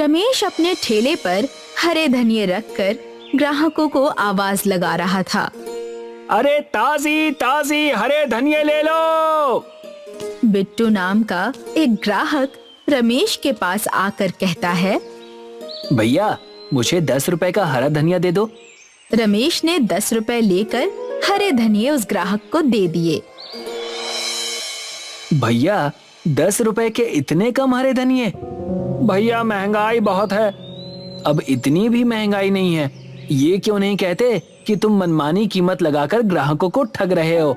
रमेश अपने ठेले पर हरे धनिये रखकर ग्राहकों को आवाज लगा रहा था। अरे ताजी ताजी हरे धनिये ले लो। बिट्टू नाम का एक ग्राहक रमेश के पास आकर कहता है, भैया मुझे 10 रुपए का हरा धनिया दे दो। रमेश ने 10 रुपए लेकर हरे धनिये उस ग्राहक को दे दिए। भैया 10 रुपए के इतने कम हरे धनिये? भैया महंगाई बहुत है। अब इतनी भी महंगाई नहीं है। ये क्यों नहीं कहते कि तुम मनमानी कीमत लगाकर ग्राहकों को ठग रहे हो?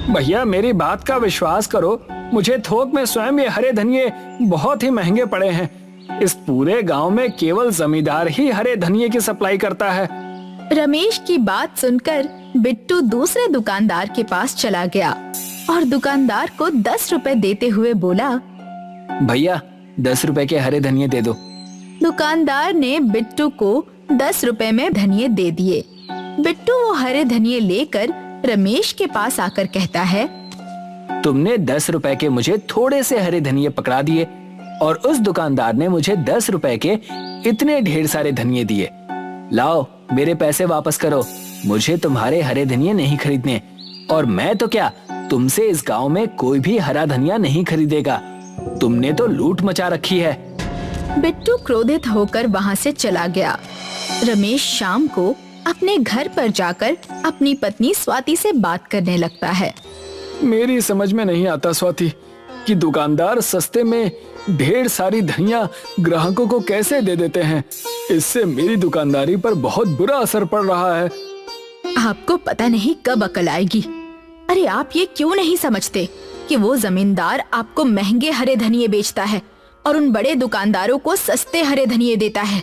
भैया मेरी बात का विश्वास करो, मुझे थोक में स्वयं ये हरे धनिये बहुत ही महंगे पड़े हैं। इस पूरे गांव में केवल जमींदार ही हरे धनिये की सप्लाई करता है। रमेश की बात सुनकर बिट्टू दूसरे दुकानदार के पास चला गया और दुकानदार को 10 रुपए देते हुए बोला, भैया 10 रुपए के हरे धनिये दे दो। दुकानदार ने बिट्टू को 10 रुपए में धनिये दे दिए। बिट्टू वो हरे धनिये लेकर रमेश के पास आकर कहता है, तुमने 10 रुपए के मुझे थोड़े से हरे धनिये पकड़ा दिए और उस दुकानदार ने मुझे 10 रुपए के इतने ढेर सारे धनिये दिए। लाओ मेरे पैसे वापस करो, मुझे तुम्हारे हरे धनिये नहीं खरीदने। और मैं तो क्या, तुमसे इस गांव में कोई भी हरा धनिया नहीं खरीदेगा। तुमने तो लूट मचा रखी है। बिट्टू क्रोधित होकर वहाँ से चला गया। रमेश शाम को अपने घर पर जाकर अपनी पत्नी स्वाति से बात करने लगता है। मेरी समझ में नहीं आता स्वाति कि दुकानदार सस्ते में ढेर सारी धनिया ग्राहकों को कैसे दे देते हैं। इससे मेरी दुकानदारी पर बहुत बुरा असर पड़ रहा है। आपको पता नहीं कब अकल आएगी। अरे आप ये क्यों नहीं समझते कि वो जमींदार आपको महंगे हरे धनिये बेचता है और उन बड़े दुकानदारों को सस्ते हरे धनिये देता है।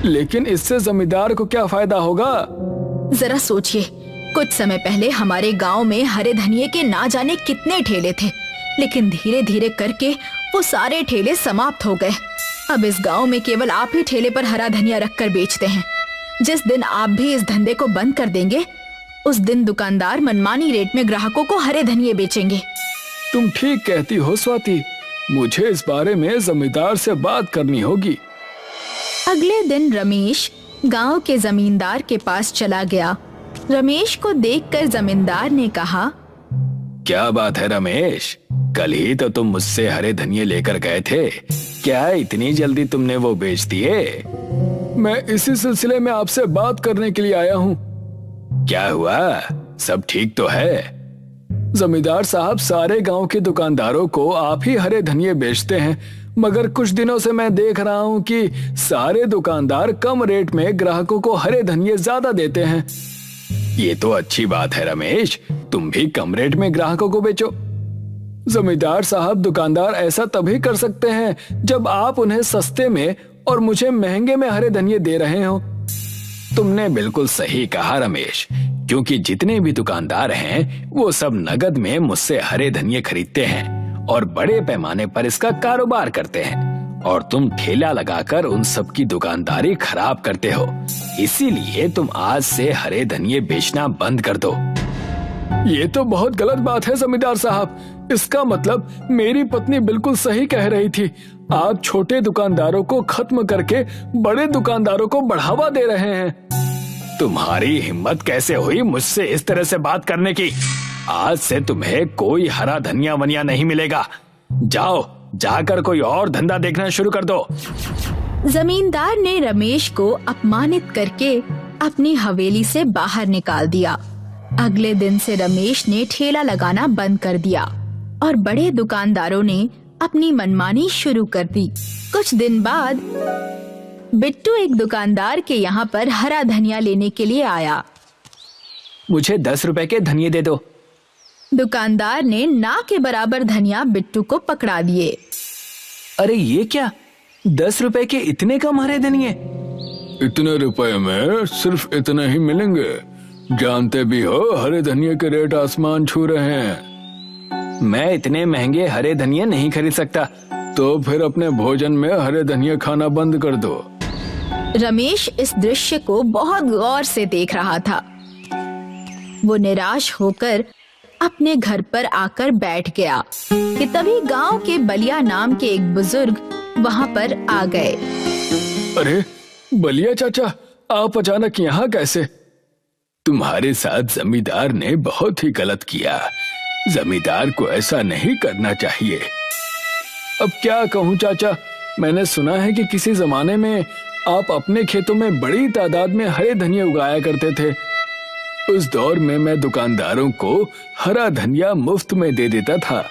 लेकिन इससे जमींदार को क्या फायदा होगा? जरा सोचिए, कुछ समय पहले हमारे गांव में हरे धनिये के ना जाने कितने ठेले थे, लेकिन धीरे धीरे करके वो सारे ठेले समाप्त हो गए। अब इस गांव में केवल आप ही ठेले पर हरा धनिया रखकर बेचते हैं। जिस दिन आप भी इस धंधे को बंद कर देंगे, उस दिन दुकानदार मनमानी रेट में ग्राहकों को हरे धनिये बेचेंगे। तुम ठीक कहती हो स्वाति, मुझे इस बारे में जमींदार से बात करनी होगी। अगले दिन रमेश गांव के जमींदार के पास चला गया। रमेश को देखकर जमींदार ने कहा, क्या बात है रमेश, कल ही तो तुम मुझसे हरे धनिये लेकर गए थे, क्या इतनी जल्दी तुमने वो बेच दिए? मैं इसी सिलसिले में आपसे बात करने के लिए आया हूँ। क्या हुआ, सब ठीक तो है? जमींदार साहब, सारे गांव के दुकानदारों को आप ही हरे धनिये बेचते हैं, मगर कुछ दिनों से मैं देख रहा हूँ कि सारे दुकानदार कम रेट में ग्राहकों को हरे धनिये ज्यादा देते हैं। ये तो अच्छी बात है रमेश, तुम भी कम रेट में ग्राहकों को बेचो। जमींदार साहब, दुकानदार ऐसा तभी कर सकते हैं जब आप उन्हें सस्ते में और मुझे महंगे में हरे धनिये दे रहे हो। तुमने बिल्कुल सही कहा रमेश, क्योंकि जितने भी दुकानदार हैं वो सब नगद में मुझसे हरे धनिये खरीदते हैं और बड़े पैमाने पर इसका कारोबार करते हैं, और तुम ठेला लगाकर उन सब की दुकानदारी खराब करते हो। इसीलिए तुम आज से हरे धनिये बेचना बंद कर दो। ये तो बहुत गलत बात है जमींदार साहब, इसका मतलब मेरी पत्नी बिल्कुल सही कह रही थी। आप छोटे दुकानदारों को खत्म करके बड़े दुकानदारों को बढ़ावा दे रहे हैं। तुम्हारी हिम्मत कैसे हुई मुझसे इस तरह से बात करने की? आज से तुम्हें कोई हरा धनिया वनिया नहीं मिलेगा। जाओ, जाकर कोई और धंधा देखना शुरू कर दो। जमींदार ने रमेश को अपमानित करके अपनी हवेली से बाहर निकाल दिया। अगले दिन से रमेश ने ठेला लगाना बंद कर दिया और बड़े दुकानदारों ने अपनी मनमानी शुरू कर दी। कुछ दिन बाद बिट्टू एक दुकानदार के यहाँ पर हरा धनिया लेने के लिए आया। मुझे 10 रुपए के धनिये दे दो। दुकानदार ने ना के बराबर धनिया बिट्टू को पकड़ा दिए। अरे ये क्या, 10 रुपए के इतने कम हरे धनिये? इतने रुपए में सिर्फ इतने ही मिलेंगे। जानते भी हो हरे धनिये के रेट आसमान छू रहे हैं। मैं इतने महंगे हरे धनिये नहीं खरीद सकता। तो फिर अपने भोजन में हरे धनिये खाना बंद कर दो। रमेश इस दृश्य को बहुत गौर से देख रहा था। वो निराश होकर अपने घर पर आकर बैठ गया कि तभी गांव के बलिया नाम के एक बुजुर्ग वहां पर आ गए। अरे बलिया चाचा, आप अचानक यहाँ कैसे? तुम्हारे साथ जमींदार ने बहुत ही गलत किया। जमींदार को ऐसा नहीं करना चाहिए। अब क्या कहूँ चाचा, मैंने सुना है कि किसी जमाने में आप अपने खेतों में बड़ी तादाद में हरे धनिया उगाया करते थे। उस दौर में मैं दुकानदारों को हरा धनिया मुफ्त में दे देता था।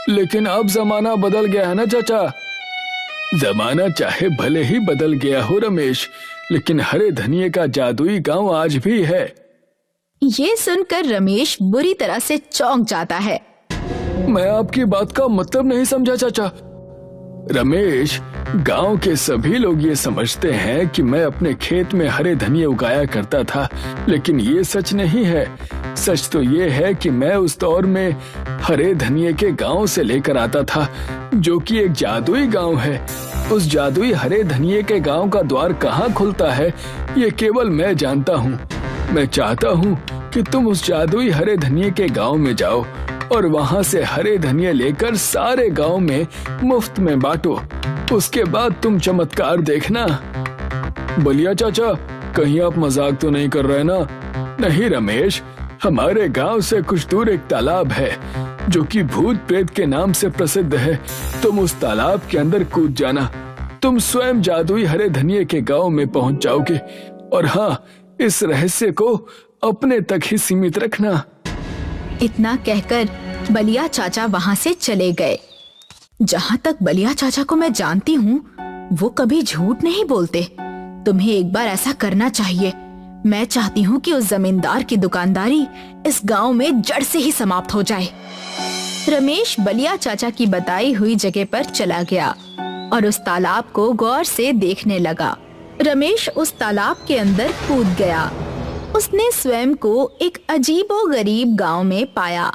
लेकिन अब जमाना बदल गया है ना चाचा। जमाना चाहे भले ही बदल गया हो रमेश, लेकिन हरे धनिये का जादुई गांव आज भी है। ये सुनकर रमेश बुरी तरह से चौंक जाता है। मैं आपकी बात का मतलब नहीं समझा चाचा। रमेश, गांव के सभी लोग ये समझते हैं कि मैं अपने खेत में हरे धनिये उगाया करता था, लेकिन ये सच नहीं है। सच तो ये है कि मैं उस दौर में हरे धनिये के गांव से लेकर आता था, जो कि एक जादुई गांव है। उस जादुई हरे धनिये के गांव का द्वार कहाँ खुलता है, ये केवल मैं जानता हूँ। मैं चाहता हूँ कि तुम उस जादुई हरे धनिये के गांव में जाओ और वहाँ से हरे धनिये लेकर सारे गांव में मुफ्त में बांटो। उसके बाद तुम चमत्कार देखना। बलिया चाचा, कहीं आप मजाक तो नहीं कर रहे ना? नहीं रमेश, हमारे गांव से कुछ दूर एक तालाब है जो कि भूत प्रेत के नाम से प्रसिद्ध है। तुम उस तालाब के अंदर कूद जाना। तुम स्वयं जादुई हरे धनिये के गांव में पहुंच जाओगे। और हाँ, इस रहस्य को अपने तक ही सीमित रखना। इतना कहकर बलिया चाचा वहाँ से चले गए। जहाँ तक बलिया चाचा को मैं जानती हूँ, वो कभी झूठ नहीं बोलते। तुम्हें एक बार ऐसा करना चाहिए। मैं चाहती हूँ कि उस जमींदार की दुकानदारी इस गांव में जड़ से ही समाप्त हो जाए। रमेश बलिया चाचा की बताई हुई जगह पर चला गया और उस तालाब को गौर से देखने लगा। रमेश उस तालाब के अंदर कूद गया। उसने स्वयं को एक अजीबोगरीब गांव में पाया।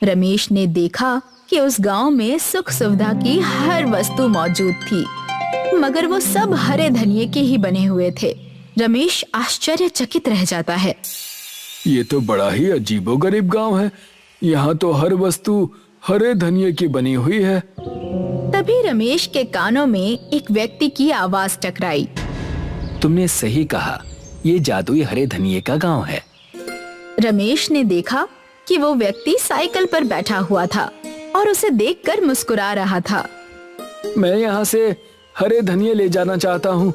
रमेश ने देखा कि उस गांव में सुख सुविधा की हर वस्तु मौजूद थी, मगर वो सब हरे धनिये के ही बने हुए थे। रमेश आश्चर्यचकित रह जाता है। ये तो बड़ा ही अजीबोगरीब गांव है। यहाँ तो हर वस्तु हरे धनिये की बनी हुई है। तभी रमेश के कानों में एक व्यक्ति की आवाज टकराई। तुमने सही कहा, ये जादुई हरे धनिये का गांव है। रमेश ने देखा कि वो व्यक्ति साइकिल पर बैठा हुआ था और उसे देखकर मुस्कुरा रहा था। मैं यहाँ से हरे धनिये ले जाना चाहता हूँ।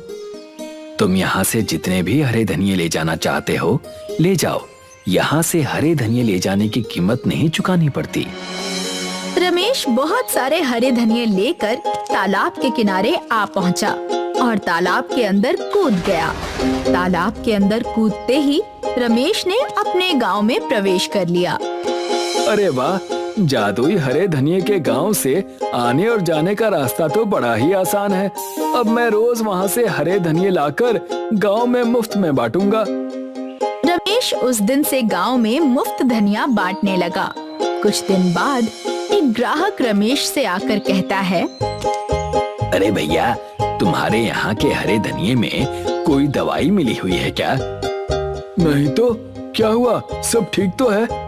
तुम यहाँ से जितने भी हरे धनिये ले जाना चाहते हो ले जाओ। यहाँ से हरे धनिये ले जाने की कीमत नहीं चुकानी पड़ती। रमेश बहुत सारे हरे धनिये लेकर तालाब के किनारे आ पहुँचा और तालाब के अंदर कूद गया। तालाब के अंदर कूदते ही रमेश ने अपने गांव में प्रवेश कर लिया। अरे वाह, जादुई हरे धनिये के गांव से आने और जाने का रास्ता तो बड़ा ही आसान है। अब मैं रोज वहां से हरे धनिये लाकर गांव में मुफ्त में बांटूंगा। रमेश उस दिन से गांव में मुफ्त धनिया बांटने लगा। कुछ दिन बाद एक ग्राहक रमेश से आकर कहता है, अरे भैया, तुम्हारे यहाँ के हरे धनिये में कोई दवाई मिली हुई है क्या? नहीं तो क्या हुआ, सब ठीक तो है।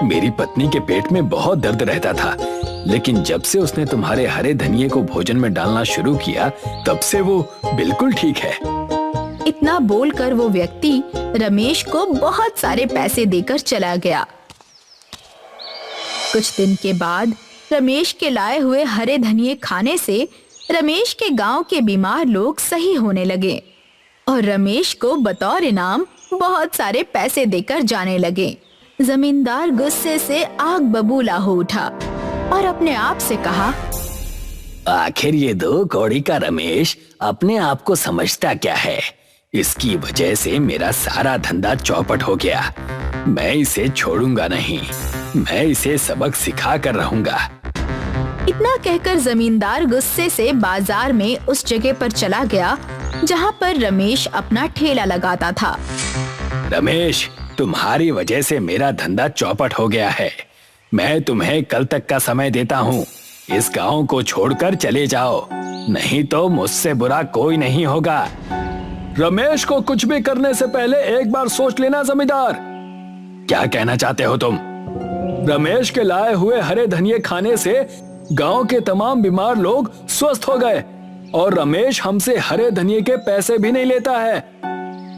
मेरी पत्नी के पेट में बहुत दर्द रहता था, लेकिन जब से उसने तुम्हारे हरे धनिये को भोजन में डालना शुरू किया, तब से वो बिल्कुल ठीक है। इतना बोलकर वो व्यक्ति रमेश को बहुत सारे पैसे देकर चला गया। कुछ दिन के बाद रमेश के लाए हुए हरे धनिये खाने से रमेश के गांव के बीमार लोग सही होने लगे और रमेश को बतौर इनाम बहुत सारे पैसे देकर जाने लगे। जमींदार गुस्से से आग बबूला हो उठा और अपने आप से कहा, आखिर ये दो कौड़ी का रमेश अपने आप को समझता क्या है? इसकी वजह से मेरा सारा धंधा चौपट हो गया। मैं इसे छोड़ूंगा नहीं, मैं इसे सबक सिखा कर रहूंगा। इतना कहकर जमींदार गुस्से से बाजार में उस जगह पर चला गया जहां पर रमेश अपना ठेला लगाता था। रमेश, तुम्हारी वजह से मेरा धंधा चौपट हो गया है। मैं तुम्हें कल तक का समय देता हूँ। इस गांव को छोड़कर चले जाओ, नहीं तो मुझसे बुरा कोई नहीं होगा। रमेश को कुछ भी करने से पहले एक बार सोच लेना जमींदार। क्या कहना चाहते हो तुम? रमेश के लाए हुए हरे धनिये खाने से गांव के तमाम बीमार लोग स्वस्थ हो गए। और रमेश हमसे हरे धनिये के पैसे भी नहीं लेता है।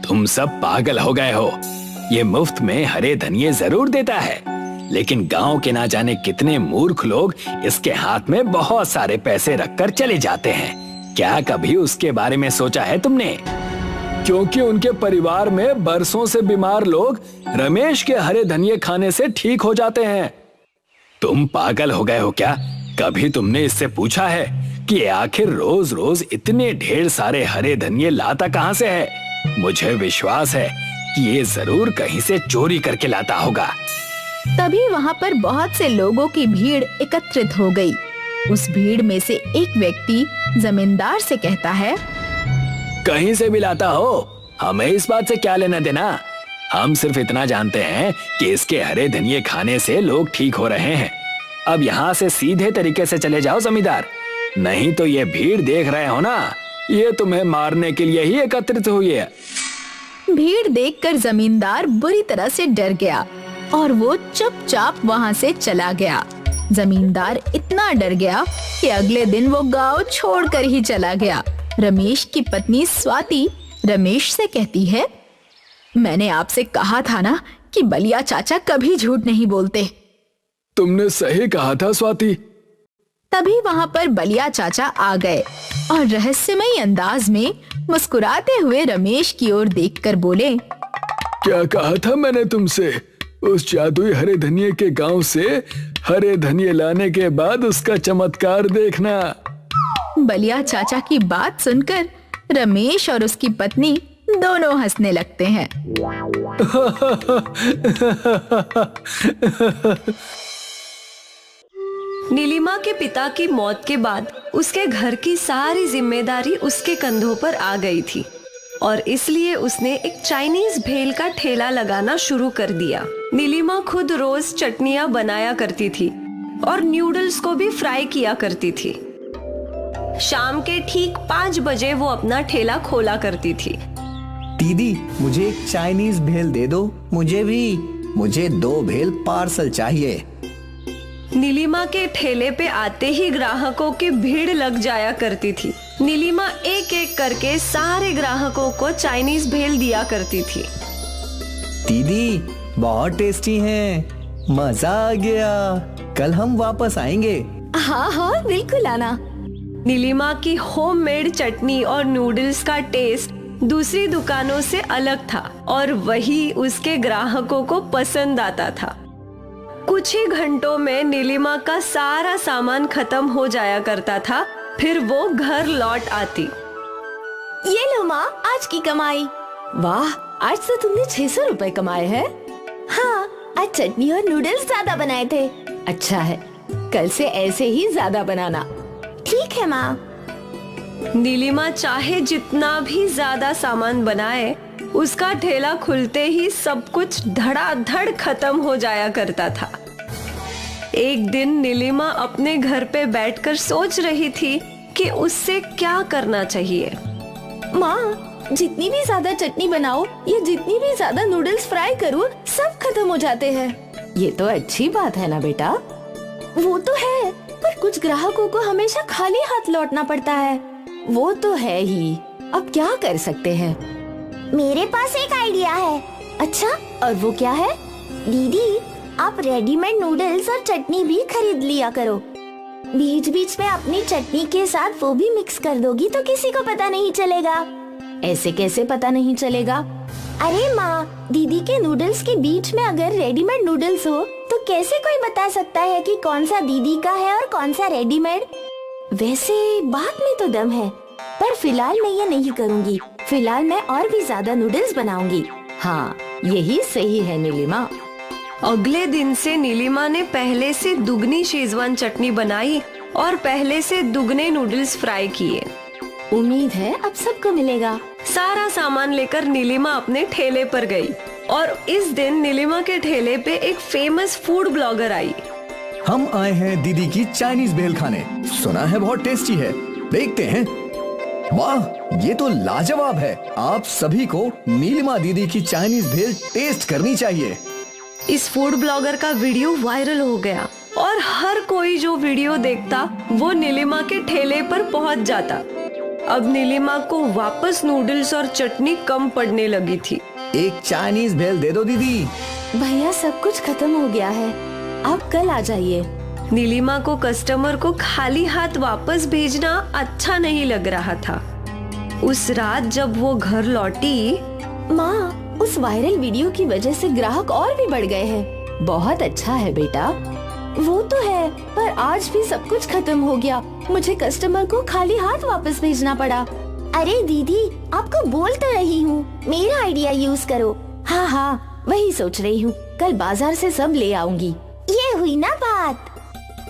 तुम सब पागल हो गए हो। ये मुफ्त में हरे धनिये जरूर देता है, लेकिन गांव के ना जाने कितने मूर्ख लोग इसके हाथ में बहुत सारे पैसे रखकर चले जाते हैं। क्या कभी उसके बारे में सोचा है तुमने? क्योंकि उनके परिवार में बरसों से बीमार लोग रमेश के हरे धनिये खाने से ठीक हो जाते हैं। तुम पागल हो गए हो क्या? कभी तुमने इससे पूछा है कि आखिर रोज रोज इतने ढेर सारे हरे धनिये लाता कहां से है? मुझे विश्वास है कि ये जरूर कहीं से चोरी करके लाता होगा। तभी वहाँ पर बहुत से लोगों की भीड़ एकत्रित हो गई। उस भीड़ में से एक व्यक्ति जमींदार से कहता है, कहीं से भी लाता हो, हमें इस बात से क्या लेना देना। हम सिर्फ इतना जानते हैं कि इसके हरे धनिये खाने से लोग ठीक हो रहे हैं। अब यहाँ से सीधे तरीके से चले जाओ जमींदार, नहीं तो ये भीड़ देख रहे हो ना, ये तुम्हें मारने के लिए ही एकत्रित हुई है। भीड़ देखकर जमींदार बुरी तरह से डर गया और वो चुपचाप वहाँ से चला गया। जमींदार इतना डर गया कि अगले दिन वो गांव छोड़कर ही चला गया। रमेश की पत्नी स्वाति रमेश से कहती है, मैंने आपसे कहा था ना कि बलिया चाचा कभी झूठ नहीं बोलते। तुमने सही कहा था स्वाति। तभी वहाँ पर बलिया चाचा आ गए और रहस्यमयी अंदाज में मुस्कुराते हुए रमेश की ओर देखकर बोले, क्या कहा था मैंने तुमसे? उस जादुई हरे धनिये के गांव से हरे धनिये लाने के बाद उसका चमत्कार देखना। बलिया चाचा की बात सुनकर रमेश और उसकी पत्नी दोनों हंसने लगते हैं। नीलिमा के पिता की मौत के बाद उसके घर की सारी जिम्मेदारी उसके कंधों पर आ गई थी और इसलिए उसने एक चाइनीज भेल का ठेला लगाना शुरू कर दिया। नीलिमा खुद रोज चटनियां बनाया करती थी और न्यूडल्स को भी फ्राई किया करती थी। शाम के ठीक 5 बजे वो अपना ठेला खोला करती थी। दीदी, मुझे एक चाइनीज भेल दे दो। मुझे भी। मुझे 2 भेल पार्सल चाहिए। नीलिमा के ठेले पे आते ही ग्राहकों की भीड़ लग जाया करती थी। नीलिमा एक एक करके सारे ग्राहकों को चाइनीज भेल दिया करती थी। दीदी, बहुत टेस्टी हैं। मजा आ गया। कल हम वापस आएंगे। हाँ हाँ, बिल्कुल आना। नीलिमा की होममेड चटनी और नूडल्स का टेस्ट दूसरी दुकानों से अलग था और वही उसके ग्राहकों को पसंद आता था। कुछ ही घंटों में नीलिमा का सारा सामान खत्म हो जाया करता था। फिर वो घर लौट आती। ये लो माँ, आज की कमाई। वाह, आज तो तुमने 600 रुपए कमाए हैं। हाँ, आज चटनी और नूडल्स ज्यादा बनाए थे। अच्छा है, कल से ऐसे ही ज्यादा बनाना। ठीक है माँ। नीलिमा चाहे जितना भी ज्यादा सामान बनाए, उसका ठेला खुलते ही सब कुछ धड़ाधड़ खत्म हो जाया करता था। एक दिन नीलिमा अपने घर पे बैठकर सोच रही थी कि उससे क्या करना चाहिए। माँ, जितनी भी ज्यादा चटनी बनाओ या जितनी भी ज्यादा नूडल्स फ्राई करूँ, सब खत्म हो जाते हैं। ये तो अच्छी बात है ना बेटा। वो तो है, पर कुछ ग्राहकों को हमेशा खाली हाथ लौटना पड़ता है। वो तो है ही, अब क्या कर सकते हैं? मेरे पास एक आइडिया है। अच्छा, और वो क्या है? दीदी, आप रेडीमेड नूडल्स और चटनी भी खरीद लिया करो। बीच बीच में अपनी चटनी के साथ वो भी मिक्स कर दोगी तो किसी को पता नहीं चलेगा। ऐसे कैसे पता नहीं चलेगा? अरे माँ, दीदी के नूडल्स के बीच में अगर रेडीमेड नूडल्स हो तो कैसे कोई बता सकता है कि कौन सा दीदी का है और कौन सा रेडीमेड? वैसे बात में तो दम है, पर फिलहाल मैं ये नहीं करूँगी। फिलहाल मैं और भी ज्यादा नूडल्स बनाऊंगी। हाँ, यही सही है नीलिमा। अगले दिन से नीलिमा ने पहले से दुगनी शेजवान चटनी बनाई और पहले से दुगने नूडल्स फ्राई किए। उम्मीद है अब सबको मिलेगा। सारा सामान लेकर नीलिमा अपने ठेले पर गई और इस दिन नीलिमा के ठेले पे एक फेमस फूड ब्लॉगर आई। हम आए हैं दीदी की चाइनीज भेल खाने। सुना है बहुत टेस्टी है। देखते हैं। वाह, ये तो लाजवाब है। आप सभी को नीलिमा दीदी की चाइनीज भेल टेस्ट करनी चाहिए। इस फूड ब्लॉगर का वीडियो वायरल हो गया और हर कोई जो वीडियो देखता वो नीलिमा के ठेले पर पहुंच जाता। अब नीलिमा को वापस नूडल्स और चटनी कम पड़ने लगी थी। एक चाइनीज भेल दे दो दीदी। भैया सब कुछ खत्म हो गया है, आप कल आ जाइए। नीलिमा को कस्टमर को खाली हाथ वापस भेजना अच्छा नहीं लग रहा था। उस रात जब वो घर लौटी, माँ, उस वायरल वीडियो की वजह से ग्राहक और भी बढ़ गए हैं। बहुत अच्छा है बेटा। वो तो है, पर आज भी सब कुछ खत्म हो गया। मुझे कस्टमर को खाली हाथ वापस भेजना पड़ा। अरे दीदी, आपको बोल तो रही हूँ, मेरा आइडिया यूज करो। हाँ हाँ, वही सोच रही हूँ, कल बाजार से सब ले आऊंगी। ये हुई ना बात।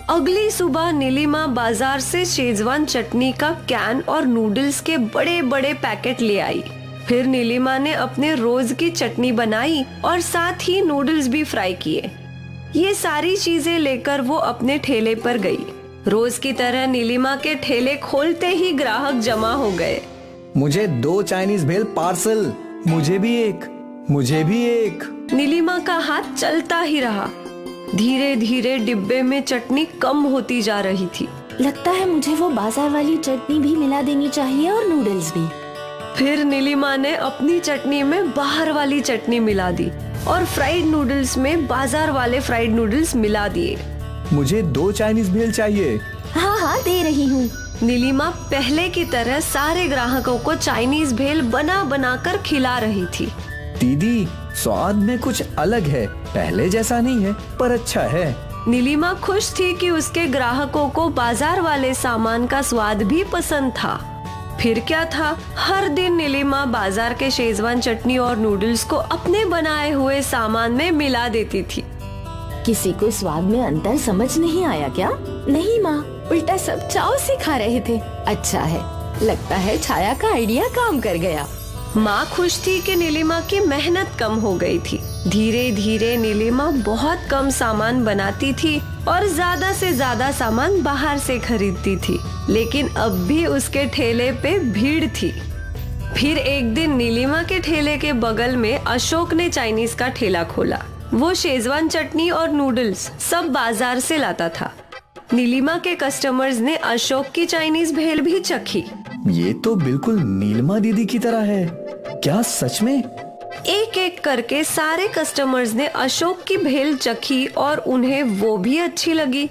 अगली सुबह नीलिमा बाजार से शेजवान चटनी का कैन और नूडल्स के बड़े बड़े पैकेट ले आई। फिर नीलिमा ने अपने रोज की चटनी बनाई और साथ ही नूडल्स भी फ्राई किए। ये सारी चीजें लेकर वो अपने ठेले पर गई। रोज की तरह नीलिमा के ठेले खोलते ही ग्राहक जमा हो गए। मुझे 2 चाइनीज भेल पार्सल। मुझे भी एक, मुझे भी एक। नीलिमा का हाथ चलता ही रहा। धीरे धीरे डिब्बे में चटनी कम होती जा रही थी। लगता है मुझे वो बाजार वाली चटनी भी मिला देनी चाहिए और नूडल्स भी। फिर नीलिमा ने अपनी चटनी में बाहर वाली चटनी मिला दी और फ्राइड नूडल्स में बाजार वाले फ्राइड नूडल्स मिला दिए। मुझे 2 चाइनीज भेल चाहिए। हाँ हाँ, दे रही हूँ। नीलिमा पहले की तरह सारे ग्राहकों को चाइनीज भेल बना बना कर खिला रही थी। दीदी, स्वाद में कुछ अलग है, पहले जैसा नहीं है, पर अच्छा है। नीलिमा खुश थी कि उसके ग्राहकों को बाजार वाले सामान का स्वाद भी पसंद था। फिर क्या था, हर दिन नीलिमा बाजार के शेजवान चटनी और नूडल्स को अपने बनाए हुए सामान में मिला देती थी। किसी को स्वाद में अंतर समझ नहीं आया क्या? नहीं माँ, उल्टा सब चाव से खा रहे थे। अच्छा है, लगता है छाया का आइडिया काम कर गया। माँ खुश थी कि नीलिमा की मेहनत कम हो गई थी। धीरे धीरे नीलिमा बहुत कम सामान बनाती थी और ज्यादा से ज्यादा सामान बाहर से खरीदती थी, लेकिन अब भी उसके ठेले पे भीड़ थी। फिर एक दिन नीलिमा के ठेले के बगल में अशोक ने चाइनीज का ठेला खोला। वो शेजवान चटनी और नूडल्स सब बाजार से लाता था। नीलिमा के कस्टमर्स ने अशोक की चाइनीज भेल भी चखी। ये तो बिल्कुल नीलिमा दीदी की तरह है। क्या सच में? एक एक करके सारे कस्टमर्स ने अशोक की भेल चखी और उन्हें वो भी अच्छी लगी।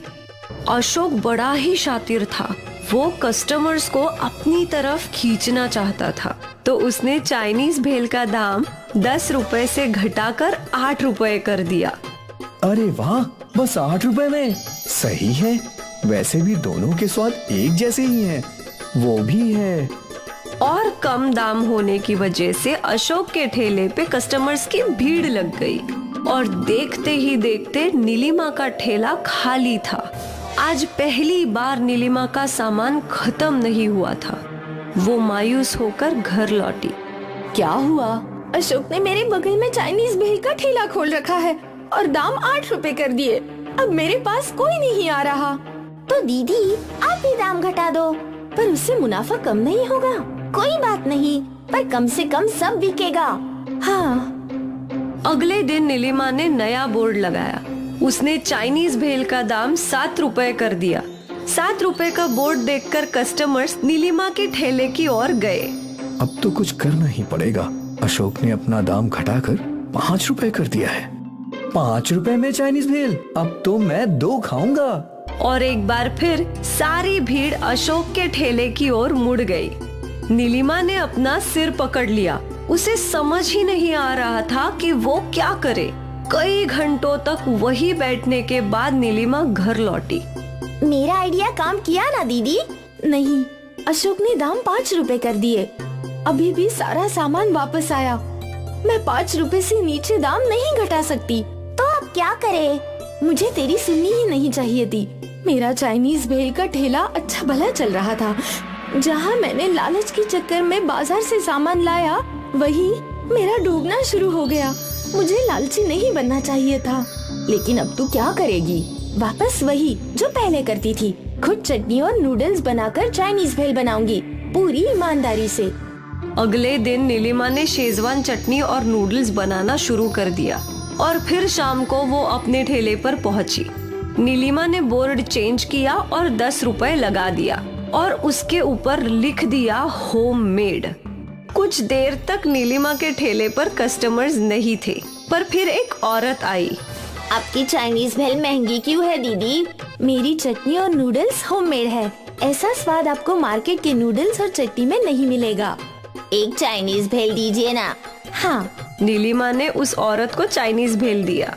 अशोक बड़ा ही शातिर था। वो कस्टमर्स को अपनी तरफ खींचना चाहता था, तो उसने चाइनीज भेल का दाम 10 रुपए से घटाकर 8 रुपए कर दिया। अरे वाह, बस 8 रुपए में? सही है। वैसे भी दोनों के स्वाद एक जैसे ही हैं। वो भी है। और कम दाम होने की वजह से अशोक के ठेले पे कस्टमर्स की भीड़ लग गई और देखते ही देखते नीलिमा का ठेला खाली था। आज पहली बार नीलिमा का सामान खत्म नहीं हुआ था। वो मायूस होकर घर लौटी। क्या हुआ? अशोक ने मेरे बगल में चाइनीज भेल का ठेला खोल रखा है और दाम 8 रुपए कर दिए। अब मेरे पास कोई नहीं आ रहा। तो दीदी, आप भी दाम घटा दो। पर उससे मुनाफा कम नहीं होगा। कोई बात नहीं, पर कम से कम सब बिकेगा। हाँ। अगले दिन नीलिमा ने नया बोर्ड लगाया। उसने चाइनीज भेल का दाम 7 रुपए कर दिया। 7 रुपए का बोर्ड देखकर कस्टमर्स नीलिमा के ठेले की ओर गए। अब तो कुछ करना ही पड़ेगा। अशोक ने अपना दाम घटाकर 5 रुपए कर दिया है। 5 रुपए में चाइनीज भेल? अब तो मैं 2 खाऊंगा। और एक बार फिर सारी भीड़ अशोक के ठेले की ओर मुड़ गई। नीलिमा ने अपना सिर पकड़ लिया। उसे समझ ही नहीं आ रहा था कि वो क्या करे। कई घंटों तक वही बैठने के बाद नीलिमा घर लौटी। मेरा आइडिया काम किया ना दीदी? नहीं, अशोक ने दाम 5 रुपए कर दिए। अभी भी सारा सामान वापस आया। मैं 5 रुपए से नीचे दाम नहीं घटा सकती। तो अब क्या करे? मुझे तेरी सुननी ही नहीं चाहिए थी। मेरा चाइनीज भेल का ठेला अच्छा भला चल रहा था। जहाँ मैंने लालच के चक्कर में बाजार से सामान लाया, वही मेरा डूबना शुरू हो गया। मुझे लालची नहीं बनना चाहिए था। लेकिन अब तू क्या करेगी? वापस वही जो पहले करती थी। खुद चटनी और नूडल्स बनाकर चाइनीज भेल बनाऊंगी, पूरी ईमानदारी से। अगले दिन नीलिमा ने शेजवान चटनी और नूडल्स बनाना शुरू कर दिया और फिर शाम को वो अपने ठेले पर पहुंची। नीलिमा ने बोर्ड चेंज किया और 10 रुपए लगा दिया और उसके ऊपर लिख दिया होममेड। कुछ देर तक नीलिमा के ठेले पर कस्टमर्स नहीं थे, पर फिर एक औरत आई। आपकी चाइनीज भेल महंगी क्यों है दीदी? मेरी चटनी और नूडल्स होममेड है। ऐसा स्वाद आपको मार्केट के नूडल्स और चटनी में नहीं मिलेगा। एक चाइनीज भेल दीजिए ना। हाँ। नीलिमा ने उस औरत को चाइनीज भेल दिया।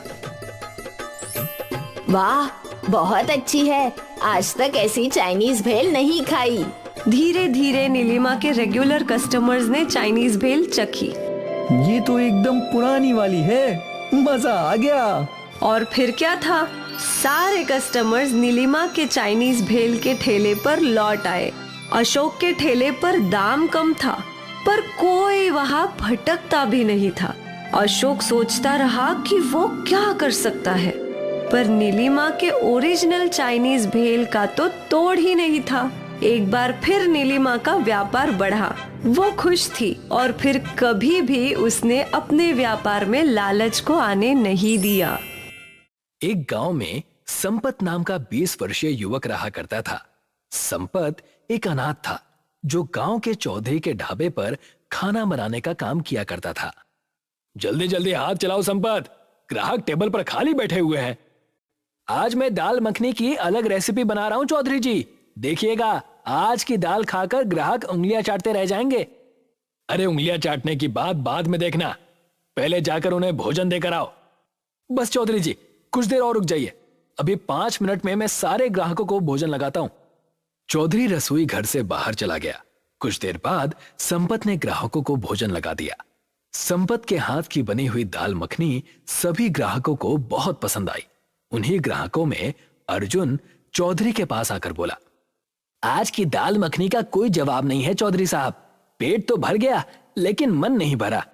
वाह, बहुत अच्छी है। आज तक ऐसी चाइनीज भेल नहीं खाई। धीरे धीरे नीलिमा के रेगुलर कस्टमर्स ने चाइनीज भेल चखी। ये तो एकदम पुरानी वाली है, मजा आ गया। और फिर क्या था, सारे कस्टमर्स नीलिमा के चाइनीज भेल के ठेले पर लौट आए। अशोक के ठेले पर दाम कम था, पर कोई वहाँ भटकता भी नहीं था। अशोक सोचता रहा कि वो क्या कर सकता है, पर नीलिमा के ओरिजिनल चाइनीज भेल का तो तोड़ ही नहीं था। एक बार फिर नीलिमा का व्यापार बढ़ा। वो खुश थी और फिर कभी भी उसने अपने व्यापार में लालच को आने नहीं दिया। एक गांव में संपत नाम का 20 वर्षीय युवक रहा करता था। संपत एक अनाथ था जो गांव के चौधरी के ढाबे पर खाना बनाने का काम किया करता था। जल्दी जल्दी हाथ चलाओ संपत, ग्राहक टेबल पर खाली बैठे हुए हैं। आज मैं दाल मखनी की अलग रेसिपी बना रहा हूं चौधरी जी, देखिएगा आज की दाल खाकर ग्राहक उंगलियां चाटते रह जाएंगे। अरे उंगलियां चाटने की बात बाद में देखना, पहले जाकर उन्हें भोजन देकर आओ। बस चौधरी जी कुछ देर और रुक जाइए, अभी 5 मिनट में मैं सारे ग्राहकों को भोजन लगाता हूं। चौधरी रसोई घर से बाहर चला गया। कुछ देर बाद संपत ने ग्राहकों को भोजन लगा दिया। संपत के हाथ की बनी हुई दाल मखनी सभी ग्राहकों को बहुत पसंद आई। उन्हीं ग्राहकों में अर्जुन चौधरी के पास आकर बोला, आज की दाल मखनी का कोई जवाब नहीं है चौधरी साहब, पेट तो भर गया लेकिन मन नहीं भरा।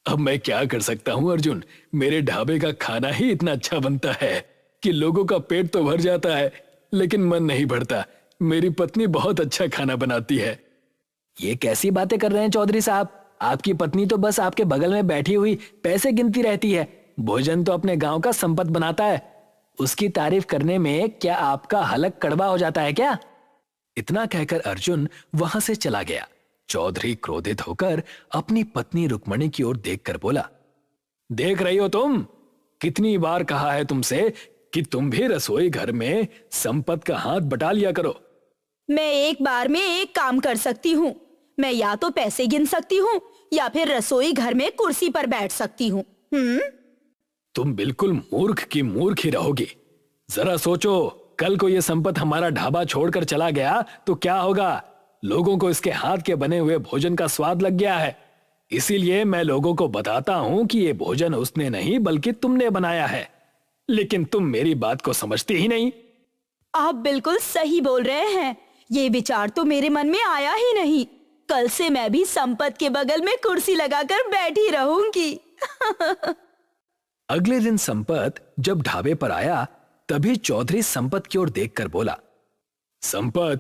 अब मैं क्या कर सकता हूं अर्जुन, मेरे ढाबे का खाना ही इतना अच्छा बनता है कि लोगों का पेट तो भर जाता है लेकिन मन नहीं भरता। मेरी पत्नी बहुत अच्छा खाना बनाती है। ये कैसी बातें कर रहे हैं चौधरी साहब, आपकी पत्नी तो बस आपके बगल में बैठी हुई पैसे गिनती रहती है, भोजन तो अपने गांव का संपत बनाता है। उसकी तारीफ करने में क्या आपका हलक कड़वा हो जाता है क्या? इतना कहकर अर्जुन वहां से चला गया। चौधरी क्रोधित होकर अपनी पत्नी रुक्मणी की ओर देखकर बोला, देख रही हो तुम, कितनी बार कहा है तुमसे कि तुम भी रसोई घर में संपत का हाथ बटा लिया करो। मैं एक बार में एक काम कर सकती हूँ। मैं या तो पैसे गिन सकती हूँ या फिर रसोई घर में कुर्सी पर बैठ सकती हूँ। तुम बिल्कुल मूर्ख की मूर्ख ही रहोगी। जरा सोचो, कल को ये संपत हमारा ढाबा छोड़कर चला गया तो क्या होगा? लोगों को इसके हाथ के बने हुए भोजन का स्वाद लग गया है, इसीलिए मैं लोगों को बताता हूं कि ये भोजन उसने नहीं बल्कि तुमने बनाया है, लेकिन तुम मेरी बात को समझती ही नहीं। आप बिल्कुल सही बोल रहे हैं, ये विचार तो मेरे मन में आया ही नहीं। कल से मैं भी संपत के बगल में कुर्सी लगाकर बैठी रहूंगी। अगले दिन संपत जब ढाबे पर आया तभी चौधरी संपत की ओर देखकर बोला, संपत,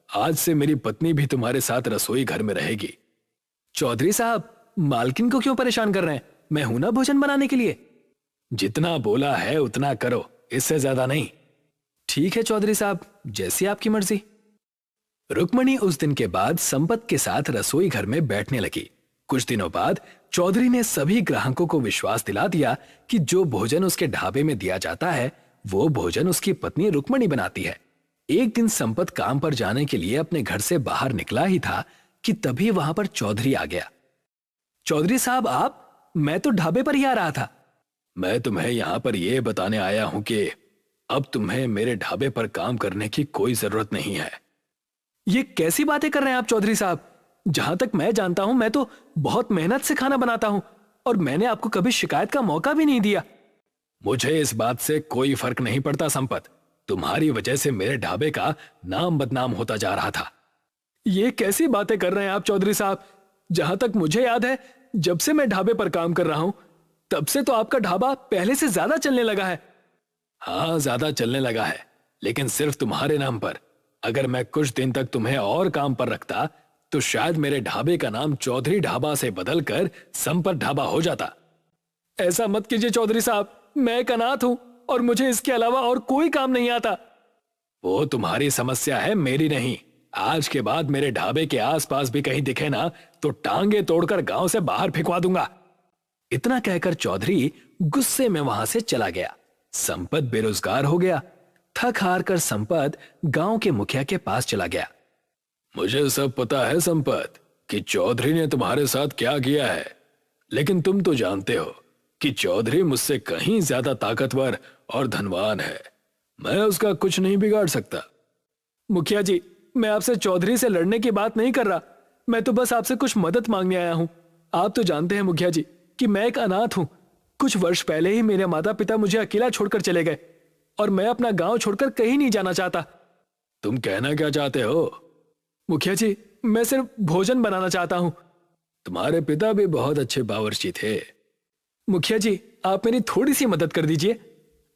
आज से मेरी पत्नी भी तुम्हारे साथ रसोई घर में रहेगी। चौधरी साहब, मालकिन को क्यों परेशान कर रहे हैं? मैं हूं ना भोजन बनाने के लिए। जितना बोला है उतना करो, इससे ज्यादा नहीं। ठीक है चौधरी साहब, जैसी आपकी मर्जी। रुक्मणी उस दिन के बाद संपत के साथ रसोई घर में बैठने लगी। कुछ दिनों बाद चौधरी ने सभी ग्राहकों को विश्वास दिला दिया कि जो भोजन उसके ढाबे में दिया जाता है वो भोजन उसकी पत्नी रुक्मणी बनाती है। एक दिन संपत काम पर जाने के लिए अपने घर से बाहर निकला ही था कि तभी वहां पर चौधरी आ गया। चौधरी साहब आप? मैं तो ढाबे पर ही आ रहा था। मैं तुम्हें यहां पर यह बताने आया हूं कि अब तुम्हें मेरे ढाबे पर काम करने की कोई जरूरत नहीं है। ये कैसी बातें कर रहे हैं आप चौधरी साहब? जहां तक मैं जानता हूं मैं तो बहुत मेहनत से खाना बनाता हूं और मैंने आपको कभी शिकायत का मौका भी नहीं दिया। मुझे इस बात से कोई फर्क नहीं पड़ता संपत, तुम्हारी वजह से मेरे ढाबे का नाम बदनाम होता जा रहा था। ये कैसी बातें कर रहे हैं आप चौधरी साहब? जहां तक मुझे याद है जब से मैं ढाबे पर काम कर रहा हूं तब से तो आपका ढाबा पहले से ज्यादा चलने लगा है। हाँ, ज्यादा चलने लगा है, लेकिन सिर्फ तुम्हारे नाम पर। अगर मैं कुछ दिन तक तुम्हें और काम पर रखता तो शायद मेरे ढाबे का नाम चौधरी ढाबा से बदलकर संपत ढाबा हो जाता। ऐसा मत कीजिए चौधरी साहब, मैं एक अनाथ हूं और मुझे इसके अलावा और कोई काम नहीं आता। वो तुम्हारी समस्या है, मेरी नहीं। आज के बाद मेरे ढाबे के आसपास भी कहीं दिखे ना तो टांगे तोड़कर गांव से बाहर फेंकवा दूंगा। इतना कहकर चौधरी गुस्से में वहां से चला गया। संपत बेरोजगार हो गया। थक हार कर संपत गांव के मुखिया के पास चला गया। मुझे सब पता है संपत कि चौधरी ने तुम्हारे साथ क्या किया है, लेकिन तुम तो जानते हो कि चौधरी मुझसे कहीं ज्यादा ताकतवर और धनवान है। मैं उसका कुछ नहीं बिगाड़ सकता। मुखिया जी, मैं आपसे चौधरी से लड़ने की बात नहीं कर रहा। मैं तो बस आपसे कुछ मदद मांगने आया हूं। आप तो जानते हैं मुखिया जी कि मैं एक अनाथ हूं। कुछ वर्ष पहले ही मेरे माता पिता मुझे अकेला छोड़कर चले गए और मैं अपना गांव छोड़कर कहीं नहीं जाना चाहता। तुम कहना क्या चाहते हो? मुखिया जी, मैं सिर्फ भोजन बनाना चाहता हूं। तुम्हारे पिता भी बहुत अच्छे बावर्ची थे। मुखिया जी, आप मेरी थोड़ी सी मदद कर दीजिए।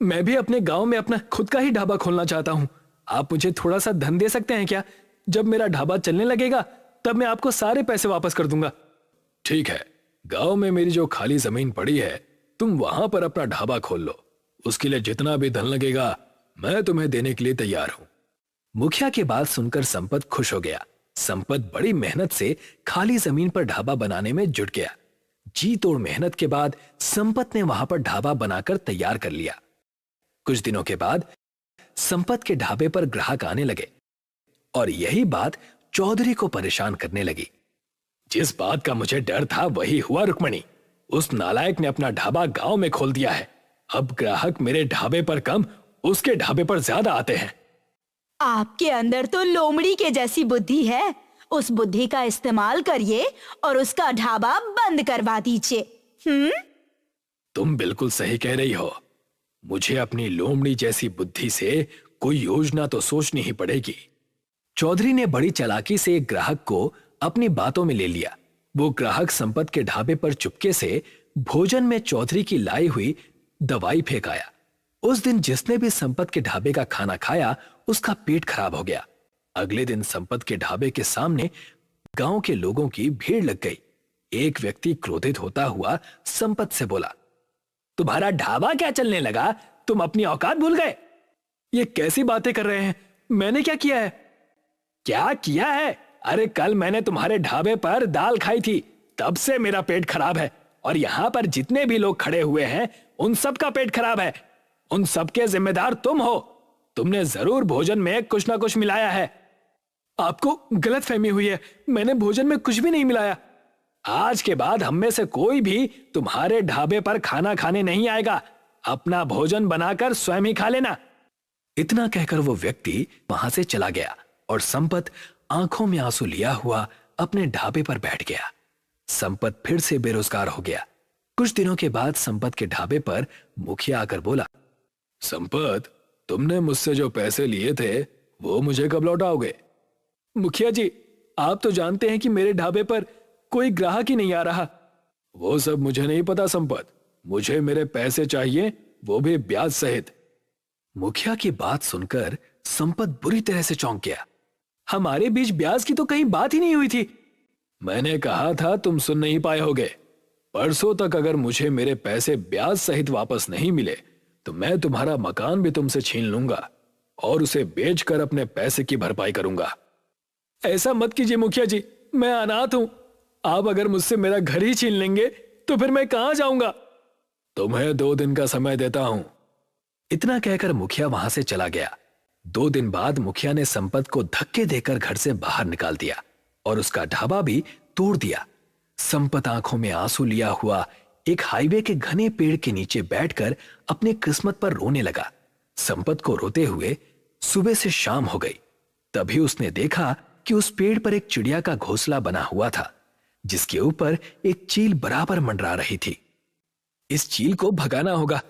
मैं भी अपने गांव में अपना खुद का ही ढाबा खोलना चाहता हूं। आप मुझे थोड़ा सा धन दे सकते हैं क्या? जब मेरा ढाबा चलने लगेगा तब मैं आपको सारे पैसे वापस कर दूंगा। ठीक है, गांव में मेरी जो खाली जमीन पड़ी है तुम वहां पर अपना ढाबा खोल लो। उसके लिए जितना भी धन लगेगा मैं तुम्हें देने के लिए तैयार हूं। मुखिया की बात सुनकर संपत खुश हो गया। संपत बड़ी मेहनत से खाली जमीन पर ढाबा बनाने में जुट गया। जी तोड़ मेहनत के बाद संपत ने वहां पर ढाबा बनाकर तैयार कर लिया। कुछ दिनों के बाद संपत के ढाबे पर ग्राहक आने लगे और यही बात चौधरी को परेशान करने लगी। जिस बात का मुझे डर था वही हुआ रुक्मणी। उस नालायक ने अपना ढाबा गांव में खोल दिया है। अब ग्राहक मेरे ढाबे पर कम उसके ढाबे पर ज्यादा आते हैं। आपके अंदर तो लोमड़ी के जैसी बुद्धि है। उस बुद्धि का इस्तेमाल करिए और उसका ढाबा बंद करवा दीजिए। तुम बिल्कुल सही कह रही हो। मुझे अपनी लोमड़ी जैसी बुद्धि से कोई योजना तो सोचनी ही पड़ेगी। चौधरी ने बड़ी चालाकी से एक ग्राहक को अपनी बातों में ले लिया। वो ग्राहक संपत के ढाबे पर चुपके से भोजन में चौधरी की लाई हुई दवाई फेंक आया। उस दिन जिसने भी संपत के ढाबे का खाना खाया उसका पेट खराब हो गया। अगले दिन संपत के ढाबे के सामने गांव के लोगों की भीड़ लग गई। एक व्यक्ति क्रोधित होता हुआ संपत से बोला, तुम्हारा ढाबा क्या चलने लगा? तुम अपनी औकात भूल गए? ये कैसी बातें कर रहे हैं? मैंने क्या किया है? क्या किया है? अरे कल मैंने तुम्हारे ढाबे पर दाल खाई थी, तब से मेरा पेट खराब है। और यहां पर जितने भी लोग खड़े हुए हैं उन सब का पेट खराब है। उन सबके जिम्मेदार तुम हो। तुमने जरूर भोजन में कुछ ना कुछ मिलाया है। आपको गलतफहमी हुई है। मैंने भोजन में कुछ भी नहीं मिलाया। आज के बाद हम में से कोई भी तुम्हारे ढाबे पर खाना खाने नहीं आएगा। अपना भोजन बनाकर स्वयं ही खा लेना। इतना कहकर वो व्यक्ति वहां से चला गया और संपत आंखों में आंसू लिया हुआ अपने ढाबे पर बैठ गया। संपत फिर से बेरोजगार हो गया। कुछ दिनों के बाद संपत के ढाबे पर मुखिया आकर बोला, संपत, तुमने मुझसे जो पैसे लिए थे वो मुझे कब लौटाओगे? मुखिया जी, आप तो जानते हैं कि मेरे ढाबे पर कोई ग्राहक ही नहीं आ रहा। वो सब मुझे नहीं पता संपत। मुझे मेरे पैसे चाहिए, वो भी ब्याज सहित। मुखिया की बात सुनकर संपत बुरी तरह से चौंक गया। हमारे बीच ब्याज की तो कहीं बात ही नहीं हुई थी। मैंने कहा था तुम सुन नहीं पाए होगे। परसों तक अगर मुझे मेरे पैसे ब्याज सहित वापस नहीं मिले तो मैं तुम्हारा मकान भी तुमसे छीन लूंगा और उसे बेचकर अपने पैसे की भरपाई करूंगा। ऐसा मत कीजिए मुखिया जी, मैं अनाथ हूं। आप अगर मुझसे मेरा घर ही छीन लेंगे तो फिर मैं कहां जाऊंगा? तुम्हें 2 दिन का समय देता हूं। इतना कहकर मुखिया वहां से चला गया। 2 दिन बाद मुखिया ने संपत को धक्के देकर घर से बाहर निकाल दिया और उसका ढाबा भी तोड़ दिया। संपत आंखों में आंसू लिया हुआ एक हाईवे के घने पेड़ के नीचे बैठकर अपनी किस्मत पर रोने लगा। संपत को रोते हुए सुबह से शाम हो गई। तभी उसने देखा कि उस पेड़ पर एक चिड़िया का घोंसला बना हुआ था जिसके ऊपर एक चील बराबर मंडरा रही थी। इस चील को भगाना होगा,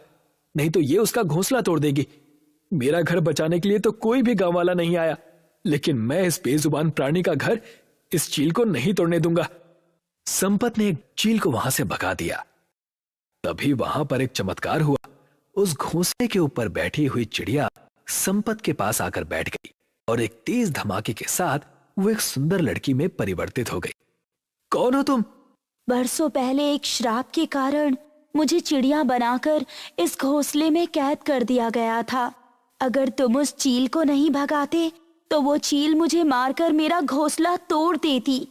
नहीं तो ये उसका घोंसला तोड़ देगी। मेरा घर बचाने के लिए तो कोई भी गांव वाला नहीं आया, लेकिन मैं इस बेजुबान प्राणी का घर इस चील को नहीं तोड़ने दूंगा। संपत ने एक चील को वहां से भगा दिया। तभी वहां पर एक चमत्कार हुआ। उस घोंसले के ऊपर बैठी हुई चिड़िया संपत के पास आकर बैठ गई और एक तेज धमाके के साथ वो एक सुंदर लड़की में परिवर्तित हो गई। कौन हो तुम? बरसों पहले एक श्राप के कारण मुझे चिड़िया बनाकर इस घोंसले में कैद कर दिया गया था। अगर तुम उस चील को नहीं भगाते तो वो चील मुझे मारकर मेरा घोंसला तोड़ देती।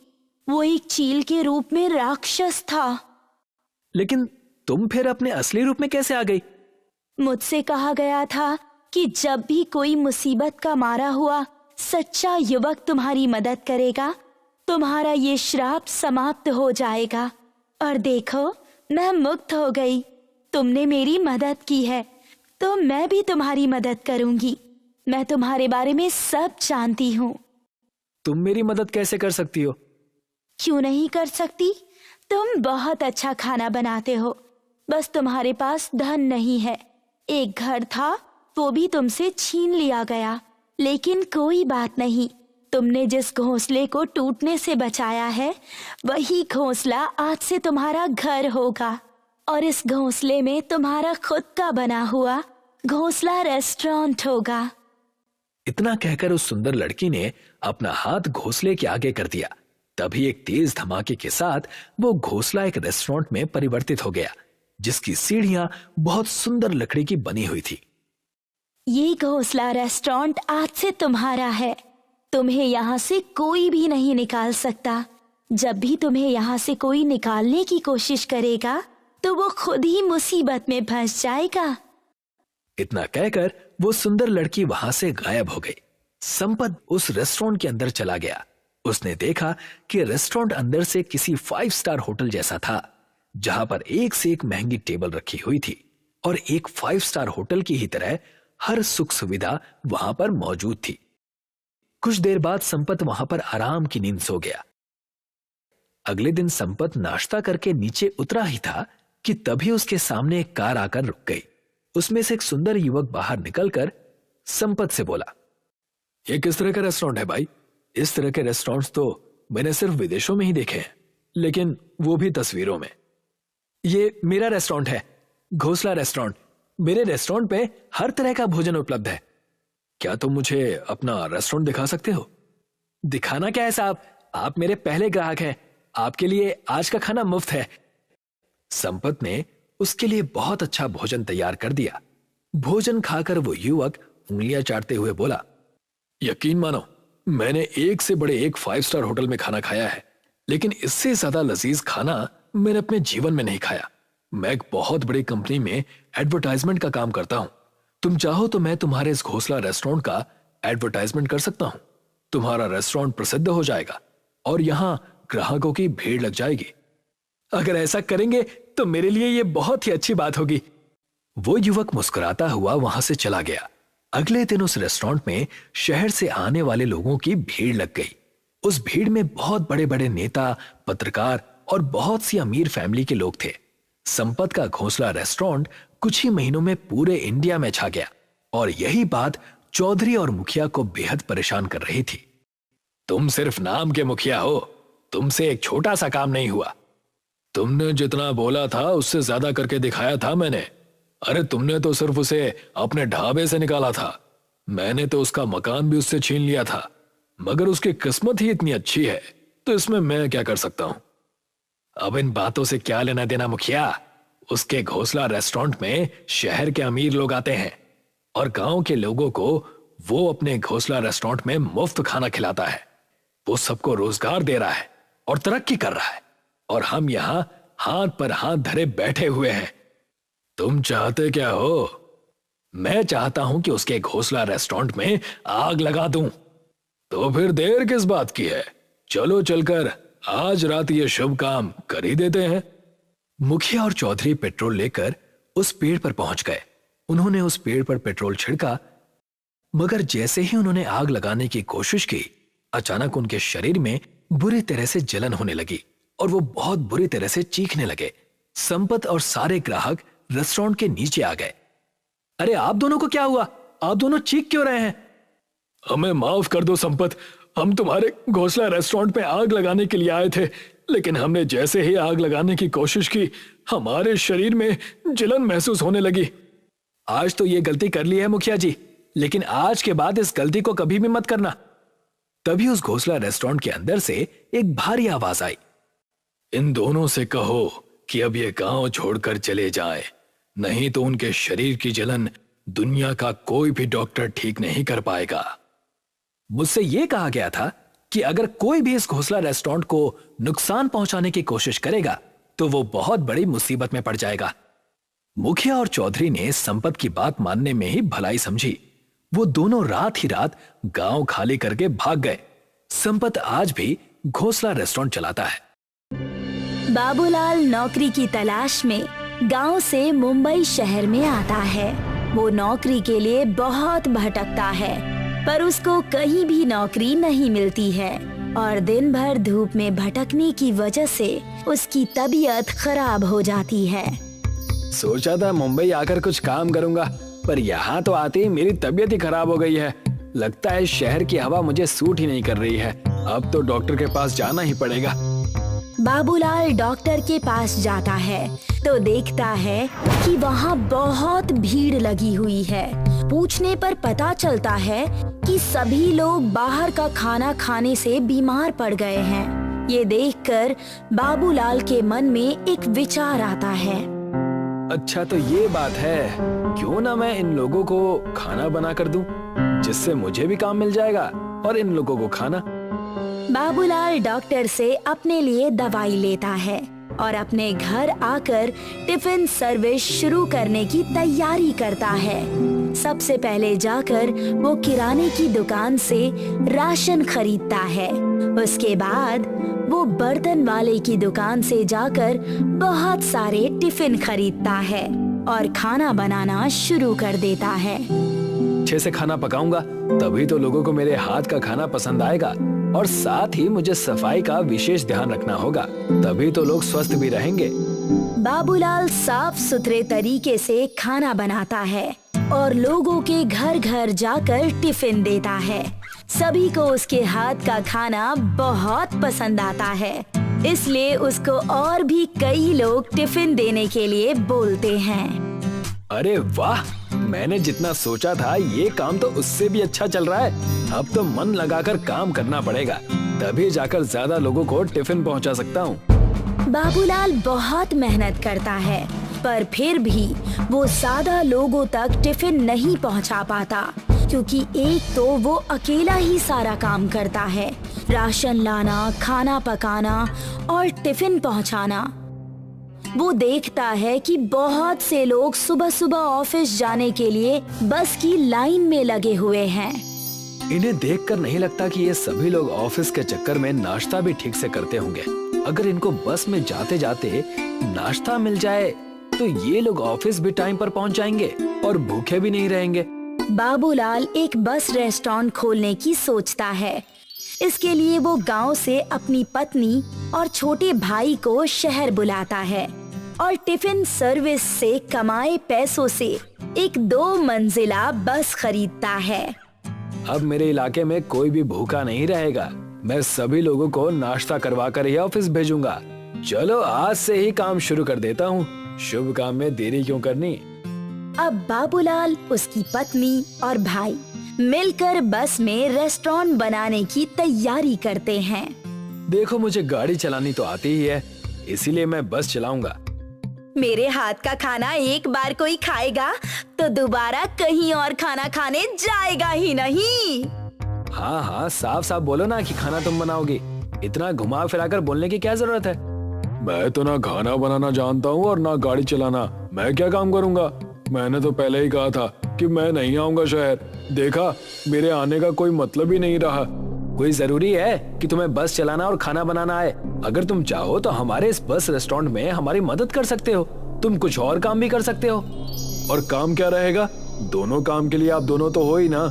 वो एक चील के रूप में राक्षस था। लेकिन तुम फिर अपने असली रूप में कैसे आ गई? मुझसे कहा गया था कि जब भी कोई मुसीबत का मारा हुआ सच्चा युवक तुम्हारी मदद करेगा, तुम्हारा ये श्राप समाप्त हो जाएगा। और देखो, मैं मुक्त हो गई। तुमने मेरी मदद की है, तो मैं भी तुम्हारी मदद करूंगी। मैं तुम्हारे बारे में सब जानती हूँ। तुम मेरी मदद कैसे कर सकती हो? क्यों नहीं कर सकती? तुम बहुत अच्छा खाना बनाते हो, बस तुम्हारे पास धन नहीं है। एक घर था, वो भी तुमसे छीन लिया गया, लेकिन कोई बात नहीं। तुमने जिस घोंसले को टूटने से बचाया है, वही घोंसला आज से तुम्हारा घर होगा। और इस घोंसले में तुम्हारा खुद का बना हुआ घोंसला रेस्टोरेंट होगा। इतना कहकर उस सुंदर लड़की ने अपना हाथ घोंसले के आगे कर दिया। तभी एक तेज धमाके के साथ वो घोंसला एक रेस्टोरेंट में परिवर्तित हो गया, जिसकी सीढ़ियां बहुत सुंदर लकड़ी की बनी हुई थी। ये घोंसला रेस्टोरेंट आज से तुम्हारा है। तुम्हें यहाँ से कोई भी नहीं निकाल सकता। जब भी तुम्हें यहाँ से कोई निकालने की कोशिश करेगा, तो वो खुद ही मुसीबत में फंस जाएगा। इतना कहकर वो सुंदर लड़की वहां से गायब हो गई। संपत उस रेस्टोरेंट के अंदर चला गया। उसने देखा कि रेस्टोरेंट अंदर से किसी 5 स्टार होटल जैसा था, जहां पर एक से एक महंगी टेबल रखी हुई थी और एक 5 स्टार होटल की ही तरह हर सुख सुविधा वहां पर मौजूद थी। कुछ देर बाद संपत वहां पर आराम की नींद सो गया। अगले दिन संपत नाश्ता करके नीचे उतरा ही था कि तभी उसके सामने एक कार आकर रुक गई। उसमें से एक सुंदर युवक बाहर निकलकर संपत से बोला, ये किस तरह का रेस्टोरेंट है भाई? इस तरह के रेस्टोरेंट्स तो मैंने सिर्फ विदेशों में ही देखे हैं, लेकिन वो भी तस्वीरों में। ये मेरा रेस्टोरेंट है, घोंसला रेस्टोरेंट। मेरे रेस्टोरेंट पे हर तरह का भोजन उपलब्ध है। क्या तुम मुझे अपना रेस्टोरेंट दिखा सकते हो? दिखाना क्या है साहब, आप मेरे पहले ग्राहक हैं। आपके लिए आज का खाना मुफ्त है। संपत ने उसके लिए बहुत अच्छा भोजन तैयार कर दिया। भोजन खाकर वो युवक उंगलियां चाटते हुए बोला, यकीन मानो, मैंने एक से बड़े एक 5 स्टार होटल में खाना खाया है, लेकिन इससे ज्यादा लजीज खाना मैंने अपने जीवन में नहीं खाया। मैं एक बहुत बड़ी कंपनी में एडवर्टाइजमेंट का काम करता हूं। तुम चाहो तो मैं तुम्हारे इस घोंसला रेस्टोरेंट का एडवर्टाइजमेंट कर सकता हूं। तुम्हारा रेस्टोरेंट प्रसिद्ध हो जाएगा और यहां ग्राहकों की भीड़ लग जाएगी। अगर ऐसा करेंगे तो मेरे लिए ये बहुत ही अच्छी बात होगी। वो युवक मुस्कुराता हुआ वहां से चला गया। अगले दिन उस रेस्टोरेंट में शहर से आने वाले लोगों की भीड़ लग गई। उस भीड़ में बहुत बड़े बड़े नेता, पत्रकार और बहुत सी अमीर फैमिली के लोग थे। संपत का घोंसला रेस्टोरेंट कुछ ही महीनों में पूरे इंडिया में छा गया और यही बात चौधरी और मुखिया को बेहद परेशान कर रही थी। तुम सिर्फ नाम के मुखिया हो, तुमसे एक छोटा सा काम नहीं हुआ। तुमने जितना बोला था उससे ज्यादा करके दिखाया था मैंने। अरे तुमने तो सिर्फ उसे अपने ढाबे से निकाला था, मैंने तो उसका मकान भी उससे छीन लिया था। मगर उसकी किस्मत ही इतनी अच्छी है, तो इसमें मैं क्या कर सकता हूं? अब इन बातों से क्या लेना देना मुखिया। उसके घोंसला रेस्टोरेंट में शहर के अमीर लोग आते हैं और गांव के लोगों को वो अपने घोंसला रेस्टोरेंट में मुफ्त खाना खिलाता है। वो सबको रोजगार दे रहा है और तरक्की कर रहा है, और हम यहां हाथ पर हाथ धरे बैठे हुए हैं। तुम चाहते क्या हो? मैं चाहता हूं कि उसके घोंसला रेस्टोरेंट में आग लगा दूं। तो फिर देर किस बात की है? चलो चलकर आज रात ये शुभ काम कर ही देते हैं। मुखिया और चौधरी पेट्रोल लेकर उस पेड़ पर पहुंच गए। उन्होंने उस पेड़ पर पेट्रोल छिड़का, मगर जैसे ही उन्होंने आग लगाने की कोशिश की, अचानक उनके शरीर में बुरी तरह से जलन होने लगी और वो बहुत बुरी तरह से चीखने लगे। संपत और सारे ग्राहक रेस्टोरेंट के नीचे आ गए। अरे आप दोनों को क्या हुआ? आप दोनों चीख क्यों रहे हैं? हमें माफ कर दो संपत, हम तुम्हारे घोंसला रेस्टोरेंट पे आग लगाने के लिए आए थे, लेकिन हमने जैसे ही आग लगाने की कोशिश की, हमारे शरीर में जलन महसूस होने लगी। आज तो ये गलती कर ली है मुखिया जी, लेकिन आज के बाद इस गलती को कभी भी मत करना। तभी उस घोंसला रेस्टोरेंट के अंदर से एक भारी आवाज आई, इन दोनों से कहो कि अब ये गांव छोड़कर चले जाएं, नहीं तो उनके शरीर की जलन दुनिया का कोई भी डॉक्टर ठीक नहीं कर पाएगा। मुझसे ये कहा गया था कि अगर कोई भी इस घोंसला रेस्टोरेंट को नुकसान पहुंचाने की कोशिश करेगा तो वो बहुत बड़ी मुसीबत में पड़ जाएगा। मुखिया और चौधरी ने संपत की बात मानने में ही भलाई समझी। वो दोनों रात ही रात गांव खाली करके भाग गए। संपत आज भी घोंसला रेस्टोरेंट चलाता है। बाबूलाल नौकरी की तलाश में गांव से मुंबई शहर में आता है। वो नौकरी के लिए बहुत भटकता है, पर उसको कहीं भी नौकरी नहीं मिलती है और दिन भर धूप में भटकने की वजह से उसकी तबीयत खराब हो जाती है। सोचा था मुंबई आकर कुछ काम करूंगा, पर यहाँ तो आते ही मेरी तबीयत ही खराब हो गई है। लगता है शहर की हवा मुझे सूट ही नहीं कर रही है। अब तो डॉक्टर के पास जाना ही पड़ेगा। बाबूलाल डॉक्टर के पास जाता है तो देखता है कि वहाँ बहुत भीड़ लगी हुई है। पूछने पर पता चलता है कि सभी लोग बाहर का खाना खाने से बीमार पड़ गए हैं। ये देखकर बाबूलाल के मन में एक विचार आता है। अच्छा तो ये बात है, क्यों ना मैं इन लोगों को खाना बना कर दूं, जिससे मुझे भी काम मिल जाएगा और इन लोगों को खाना। बाबूलाल डॉक्टर से अपने लिए दवाई लेता है और अपने घर आकर टिफिन सर्विस शुरू करने की तैयारी करता है। सबसे पहले जाकर वो किराने की दुकान से राशन खरीदता है। उसके बाद वो बर्तन वाले की दुकान से जाकर बहुत सारे टिफिन खरीदता है और खाना बनाना शुरू कर देता है। अच्छे से खाना पकाऊंगा तभी तो लोगों को मेरे हाथ का खाना पसंद आएगा, और साथ ही मुझे सफाई का विशेष ध्यान रखना होगा, तभी तो लोग स्वस्थ भी रहेंगे। बाबूलाल साफ सुथरे तरीके से खाना बनाता है और लोगों के घर घर जाकर टिफिन देता है। सभी को उसके हाथ का खाना बहुत पसंद आता है, इसलिए उसको और भी कई लोग टिफिन देने के लिए बोलते हैं। अरे वाह, मैंने जितना सोचा था ये काम तो उससे भी अच्छा चल रहा है। अब तो मन लगाकर काम करना पड़ेगा, तभी जाकर ज्यादा लोगों को टिफिन पहुंचा सकता हूँ। बाबूलाल बहुत मेहनत करता है, पर फिर भी वो ज्यादा लोगों तक टिफिन नहीं पहुंचा पाता, क्योंकि एक तो वो अकेला ही सारा काम करता है, राशन लाना, खाना पकाना और टिफिन पहुंचाना। वो देखता है कि बहुत से लोग सुबह सुबह ऑफिस जाने के लिए बस की लाइन में लगे हुए हैं। इन्हें देखकर नहीं लगता कि ये सभी लोग ऑफिस के चक्कर में नाश्ता भी ठीक से करते होंगे। अगर इनको बस में जाते जाते नाश्ता मिल जाए तो ये लोग ऑफिस भी टाइम पर पहुंच जाएंगे और भूखे भी नहीं रहेंगे। बाबूलाल एक बस रेस्टोरेंट खोलने की सोचता है। इसके लिए वो गांव से अपनी पत्नी और छोटे भाई को शहर बुलाता है और टिफिन सर्विस से कमाए पैसों से एक 2 मंजिला बस खरीदता है। अब मेरे इलाके में कोई भी भूखा नहीं रहेगा। मैं सभी लोगों को नाश्ता करवा कर ही ऑफिस भेजूंगा। चलो आज से ही काम शुरू कर देता हूँ। शुभ काम में देरी क्यों करनी। अब बाबूलाल, उसकी पत्नी और भाई मिलकर बस में रेस्टोरेंट बनाने की तैयारी करते हैं। देखो मुझे गाड़ी चलानी तो आती ही है, इसीलिए मैं बस चलाऊंगा। मेरे हाथ का खाना एक बार कोई खाएगा तो दोबारा कहीं और खाना खाने जाएगा ही नहीं। हाँ हाँ, साफ साफ बोलो ना कि खाना तुम बनाओगी। इतना घुमा फिराकर बोलने की क्या जरूरत है। मैं तो ना खाना बनाना जानता हूँ और ना गाड़ी चलाना। मैं क्या काम करूँगा। मैंने तो पहले ही कहा था कि मैं नहीं आऊंगा शहर। देखा, मेरे आने का कोई मतलब ही नहीं रहा। कोई जरूरी है कि तुम्हें बस चलाना और खाना बनाना आए। अगर तुम चाहो तो हमारे इस बस रेस्टोरेंट में हमारी मदद कर सकते हो। तुम कुछ और काम भी कर सकते हो। और काम क्या रहेगा। दोनों काम के लिए आप दोनों तो हो ही ना।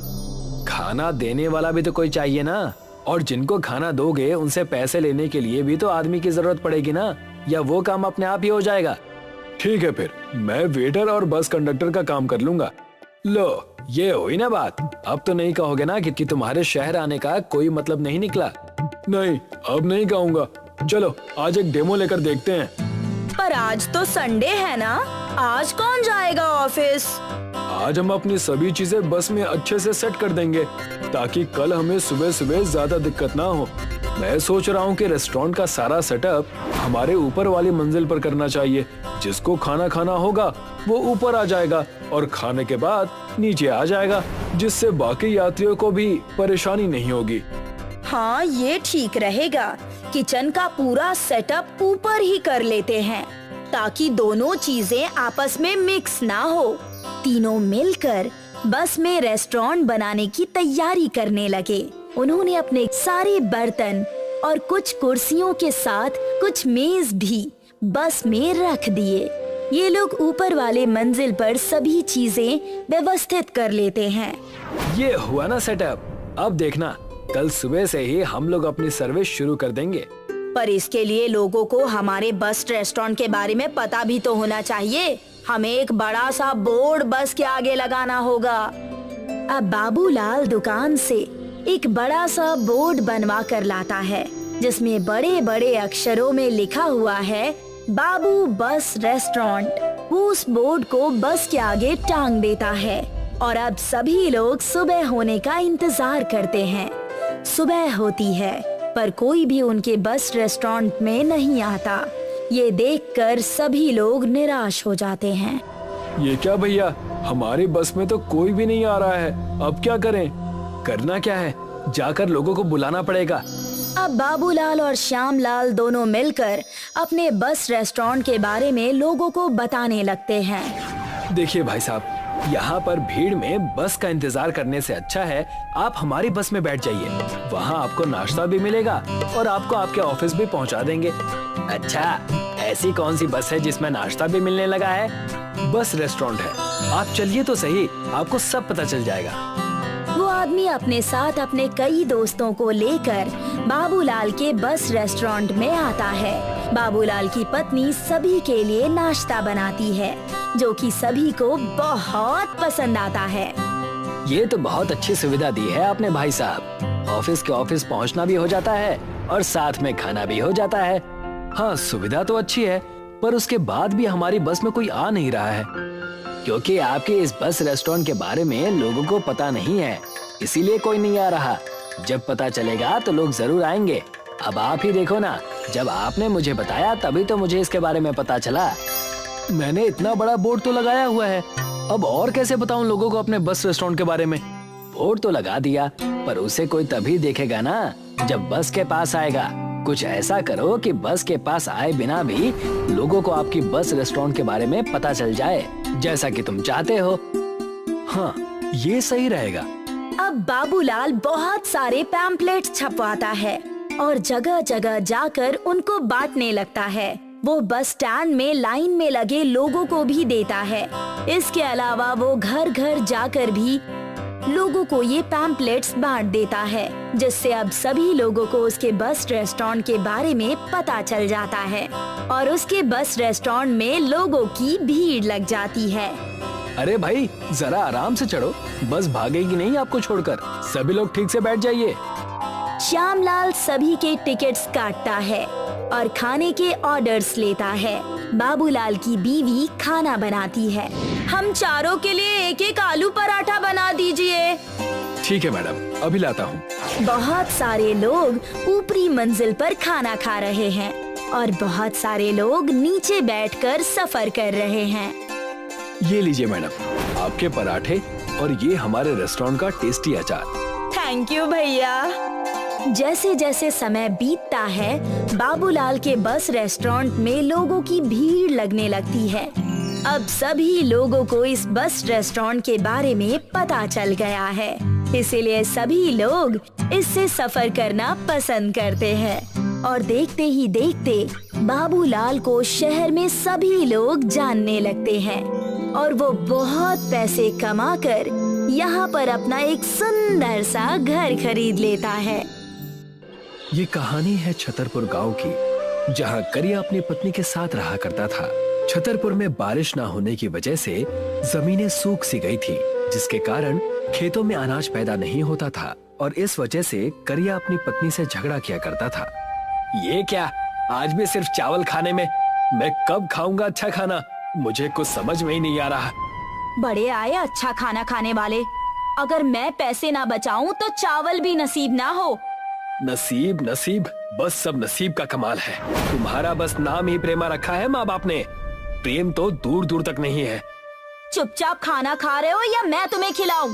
खाना देने वाला भी तो कोई चाहिए ना, और जिनको खाना दोगे उनसे पैसे लेने के लिए भी तो आदमी की जरूरत पड़ेगी ना, या वो काम अपने आप ही हो जाएगा। ठीक है, फिर मैं वेटर और बस कंडक्टर का काम कर लूंगा। लो, ये हुई ना बात। अब तो नहीं कहोगे ना कि तुम्हारे शहर आने का कोई मतलब नहीं निकला। नहीं, अब नहीं कहूँगा। चलो आज एक डेमो लेकर देखते हैं। पर आज तो संडे है ना, आज कौन जाएगा ऑफिस। आज हम अपनी सभी चीजें बस में अच्छे से सेट कर देंगे, ताकि कल हमें सुबह सुबह ज्यादा दिक्कत ना हो। मैं सोच रहा हूँ कि रेस्टोरेंट का सारा सेटअप हमारे ऊपर वाली मंजिल पर करना चाहिए। जिसको खाना खाना होगा वो ऊपर आ जाएगा और खाने के बाद नीचे आ जाएगा, जिससे बाकी यात्रियों को भी परेशानी नहीं होगी। हाँ, ये ठीक रहेगा। किचन का पूरा सेटअप ऊपर ही कर लेते हैं ताकि दोनों चीजें आपस में मिक्स ना हो। तीनों मिलकर बस में रेस्टोरेंट बनाने की तैयारी करने लगे। उन्होंने अपने सारे बर्तन और कुछ कुर्सियों के साथ कुछ मेज भी बस में रख दिए। ये लोग ऊपर वाले मंजिल पर सभी चीजें व्यवस्थित कर लेते हैं। ये हुआ ना सेटअप। अब देखना, कल सुबह से ही हम लोग अपनी सर्विस शुरू कर देंगे। पर इसके लिए लोगों को हमारे बस रेस्टोरेंट के बारे में पता भी तो होना चाहिए। हमें एक बड़ा सा बोर्ड बस के आगे लगाना होगा। अब बाबूलाल दुकान से एक बड़ा सा बोर्ड बनवा कर लाता है जिसमें बड़े बड़े अक्षरों में लिखा हुआ है बाबू बस रेस्टोरेंट। वो उस बोर्ड को बस के आगे टांग देता है और अब सभी लोग सुबह होने का इंतजार करते हैं। सुबह होती है पर कोई भी उनके बस रेस्टोरेंट में नहीं आता। ये देखकर सभी लोग निराश हो जाते हैं। ये क्या भैया, हमारी बस में तो कोई भी नहीं आ रहा है। अब क्या करें? करना क्या है? जाकर लोगों को बुलाना पड़ेगा। अब बाबूलाल और श्यामलाल दोनों मिलकर अपने बस रेस्टोरेंट के बारे में लोगों को बताने लगते हैं। देखिए भाई साहब, यहाँ पर भीड़ में बस का इंतजार करने से अच्छा है आप हमारी बस में बैठ जाइए। वहाँ आपको नाश्ता भी मिलेगा और आपको आपके ऑफिस भी पहुँचा देंगे। अच्छा, ऐसी कौन सी बस है जिसमें नाश्ता भी मिलने लगा है? बस रेस्टोरेंट है, आप चलिए तो सही, आपको सब पता चल जाएगा। वो आदमी अपने साथ अपने कई दोस्तों को लेकर बाबूलाल के बस रेस्टोरेंट में आता है। बाबूलाल की पत्नी सभी के लिए नाश्ता बनाती है जो कि सभी को बहुत पसंद आता है। ये तो बहुत अच्छी सुविधा दी है आपने भाई साहब। ऑफिस के ऑफिस पहुंचना भी हो जाता है और साथ में खाना भी हो जाता है। हाँ, सुविधा तो अच्छी है पर उसके बाद भी हमारी बस में कोई आ नहीं रहा है। क्योंकि आपके इस बस रेस्टोरेंट के बारे में लोगों को पता नहीं है, इसीलिए कोई नहीं आ रहा। जब पता चलेगा तो लोग जरूर आएंगे। अब आप ही देखो ना, जब आपने मुझे बताया तभी तो मुझे इसके बारे में पता चला। मैंने इतना बड़ा बोर्ड तो लगाया हुआ है, अब और कैसे बताऊं लोगों को अपने बस रेस्टोरेंट के बारे में? बोर्ड तो लगा दिया पर उसे कोई तभी देखेगा ना जब बस के पास आएगा। कुछ ऐसा करो कि बस के पास आए बिना भी लोगों को आपकी बस रेस्टोरेंट के बारे में पता चल जाए, जैसा कि तुम चाहते हो। हाँ, ये सही रहेगा। अब बाबूलाल बहुत सारे पैम्पलेट छपवाता है और जगह जगह जाकर उनको बांटने लगता है। वो बस स्टैंड में लाइन में लगे लोगों को भी देता है। इसके अलावा वो घर घर जाकर भी लोगों को ये पैम्पलेट्स बांट देता है, जिससे अब सभी लोगों को उसके बस रेस्टोरेंट के बारे में पता चल जाता है और उसके बस रेस्टोरेंट में लोगों की भीड़ लग जाती है। अरे भाई, जरा आराम से चढ़ो, बस भागेगी नहीं आपको छोड़कर। सभी लोग ठीक से बैठ जाइए। श्यामलाल सभी के टिकट्स काटता है और खाने के ऑर्डर्स लेता है। बाबूलाल की बीवी खाना बनाती है। हम चारों के लिए एक एक आलू पराठा बना दीजिए। ठीक है मैडम, अभी लाता हूँ। बहुत सारे लोग ऊपरी मंजिल पर खाना खा रहे हैं और बहुत सारे लोग नीचे बैठकर सफर कर रहे हैं। ये लीजिए मैडम, आपके पराठे और ये हमारे रेस्टोरेंट का टेस्टी अचार। थैंक यू भैया। जैसे जैसे समय बीतता है, बाबूलाल के बस रेस्टोरेंट में लोगों की भीड़ लगने लगती है। अब सभी लोगों को इस बस रेस्टोरेंट के बारे में पता चल गया है, इसीलिए सभी लोग इससे सफर करना पसंद करते हैं और देखते ही देखते बाबूलाल को शहर में सभी लोग जानने लगते हैं और वो बहुत पैसे कमाकर यहाँ पर अपना एक सुंदर सा घर खरीद लेता है। ये कहानी है छतरपुर गांव की, जहां करिया अपनी पत्नी के साथ रहा करता था। छतरपुर में बारिश न होने की वजह से जमीनें सूख सी गई थी, जिसके कारण खेतों में अनाज पैदा नहीं होता था और इस वजह से करिया अपनी पत्नी से झगड़ा किया करता था। ये क्या, आज भी सिर्फ चावल खाने में? मैं कब खाऊंगा अच्छा खाना? मुझे कुछ समझ में ही नहीं आ रहा। बड़े आए अच्छा खाना खाने वाले। अगर मैं पैसे ना बचाऊं तो चावल भी नसीब ना हो। नसीब नसीब, बस सब नसीब का कमाल है। तुम्हारा बस नाम ही प्रेमा रखा है माँ बाप ने, प्रेम तो दूर दूर तक नहीं है। चुपचाप खाना खा रहे हो या मैं तुम्हें खिलाऊं?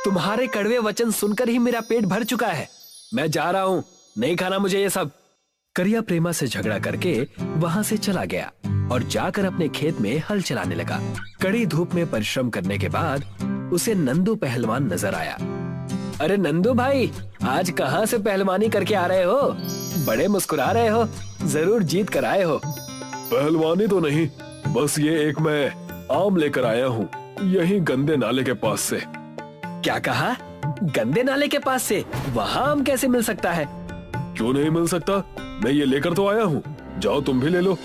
तुम्हारे कड़वे वचन सुनकर ही मेरा पेट भर चुका है। मैं जा रहा हूँ, नहीं खाना मुझे ये सब। करिया प्रेमा से झगड़ा करके वहाँ से चला गया और जाकर अपने खेत में हल चलाने लगा। कड़ी धूप में परिश्रम करने के बाद उसे नंदू पहलवान नजर आया। अरे नंदू भाई, आज कहाँ से पहलवानी करके आ रहे हो? बड़े मुस्कुरा रहे हो, जरूर जीत कर आए हो। पहलवानी तो नहीं, बस ये एक मैं आम लेकर आया हूँ, यही गंदे नाले के पास से। क्या कहा? गंदे नाले के पास से? वहाँ आम कैसे मिल सकता है? क्यों नहीं मिल सकता, मैं ये लेकर तो आया हूँ, जाओ तुम भी ले लो।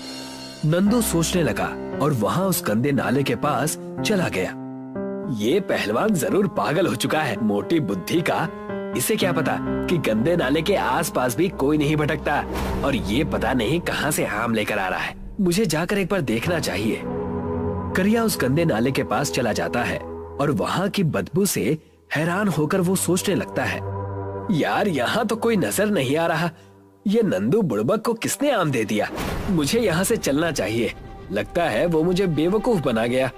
नंदू सोचने लगा और वहाँ उस गंदे नाले के पास चला गया। ये पहलवान जरूर पागल हो चुका है, मोटी बुद्धि का। इसे क्या पता कि गंदे नाले के आसपास भी कोई नहीं भटकता और ये पता नहीं कहाँ से आम लेकर आ रहा है। मुझे जाकर एक बार देखना चाहिए। करिया उस गंदे नाले के पास चला जाता है और वहाँ की बदबू से हैरान होकर वो सोचने लगता है, यार यहाँ तो कोई नजर नहीं आ रहा। ये नंदू बुड़बक को किसने आम दे दिया? मुझे यहाँ से चलना चाहिए। लगता है वो मुझे बेवकूफ बना गया।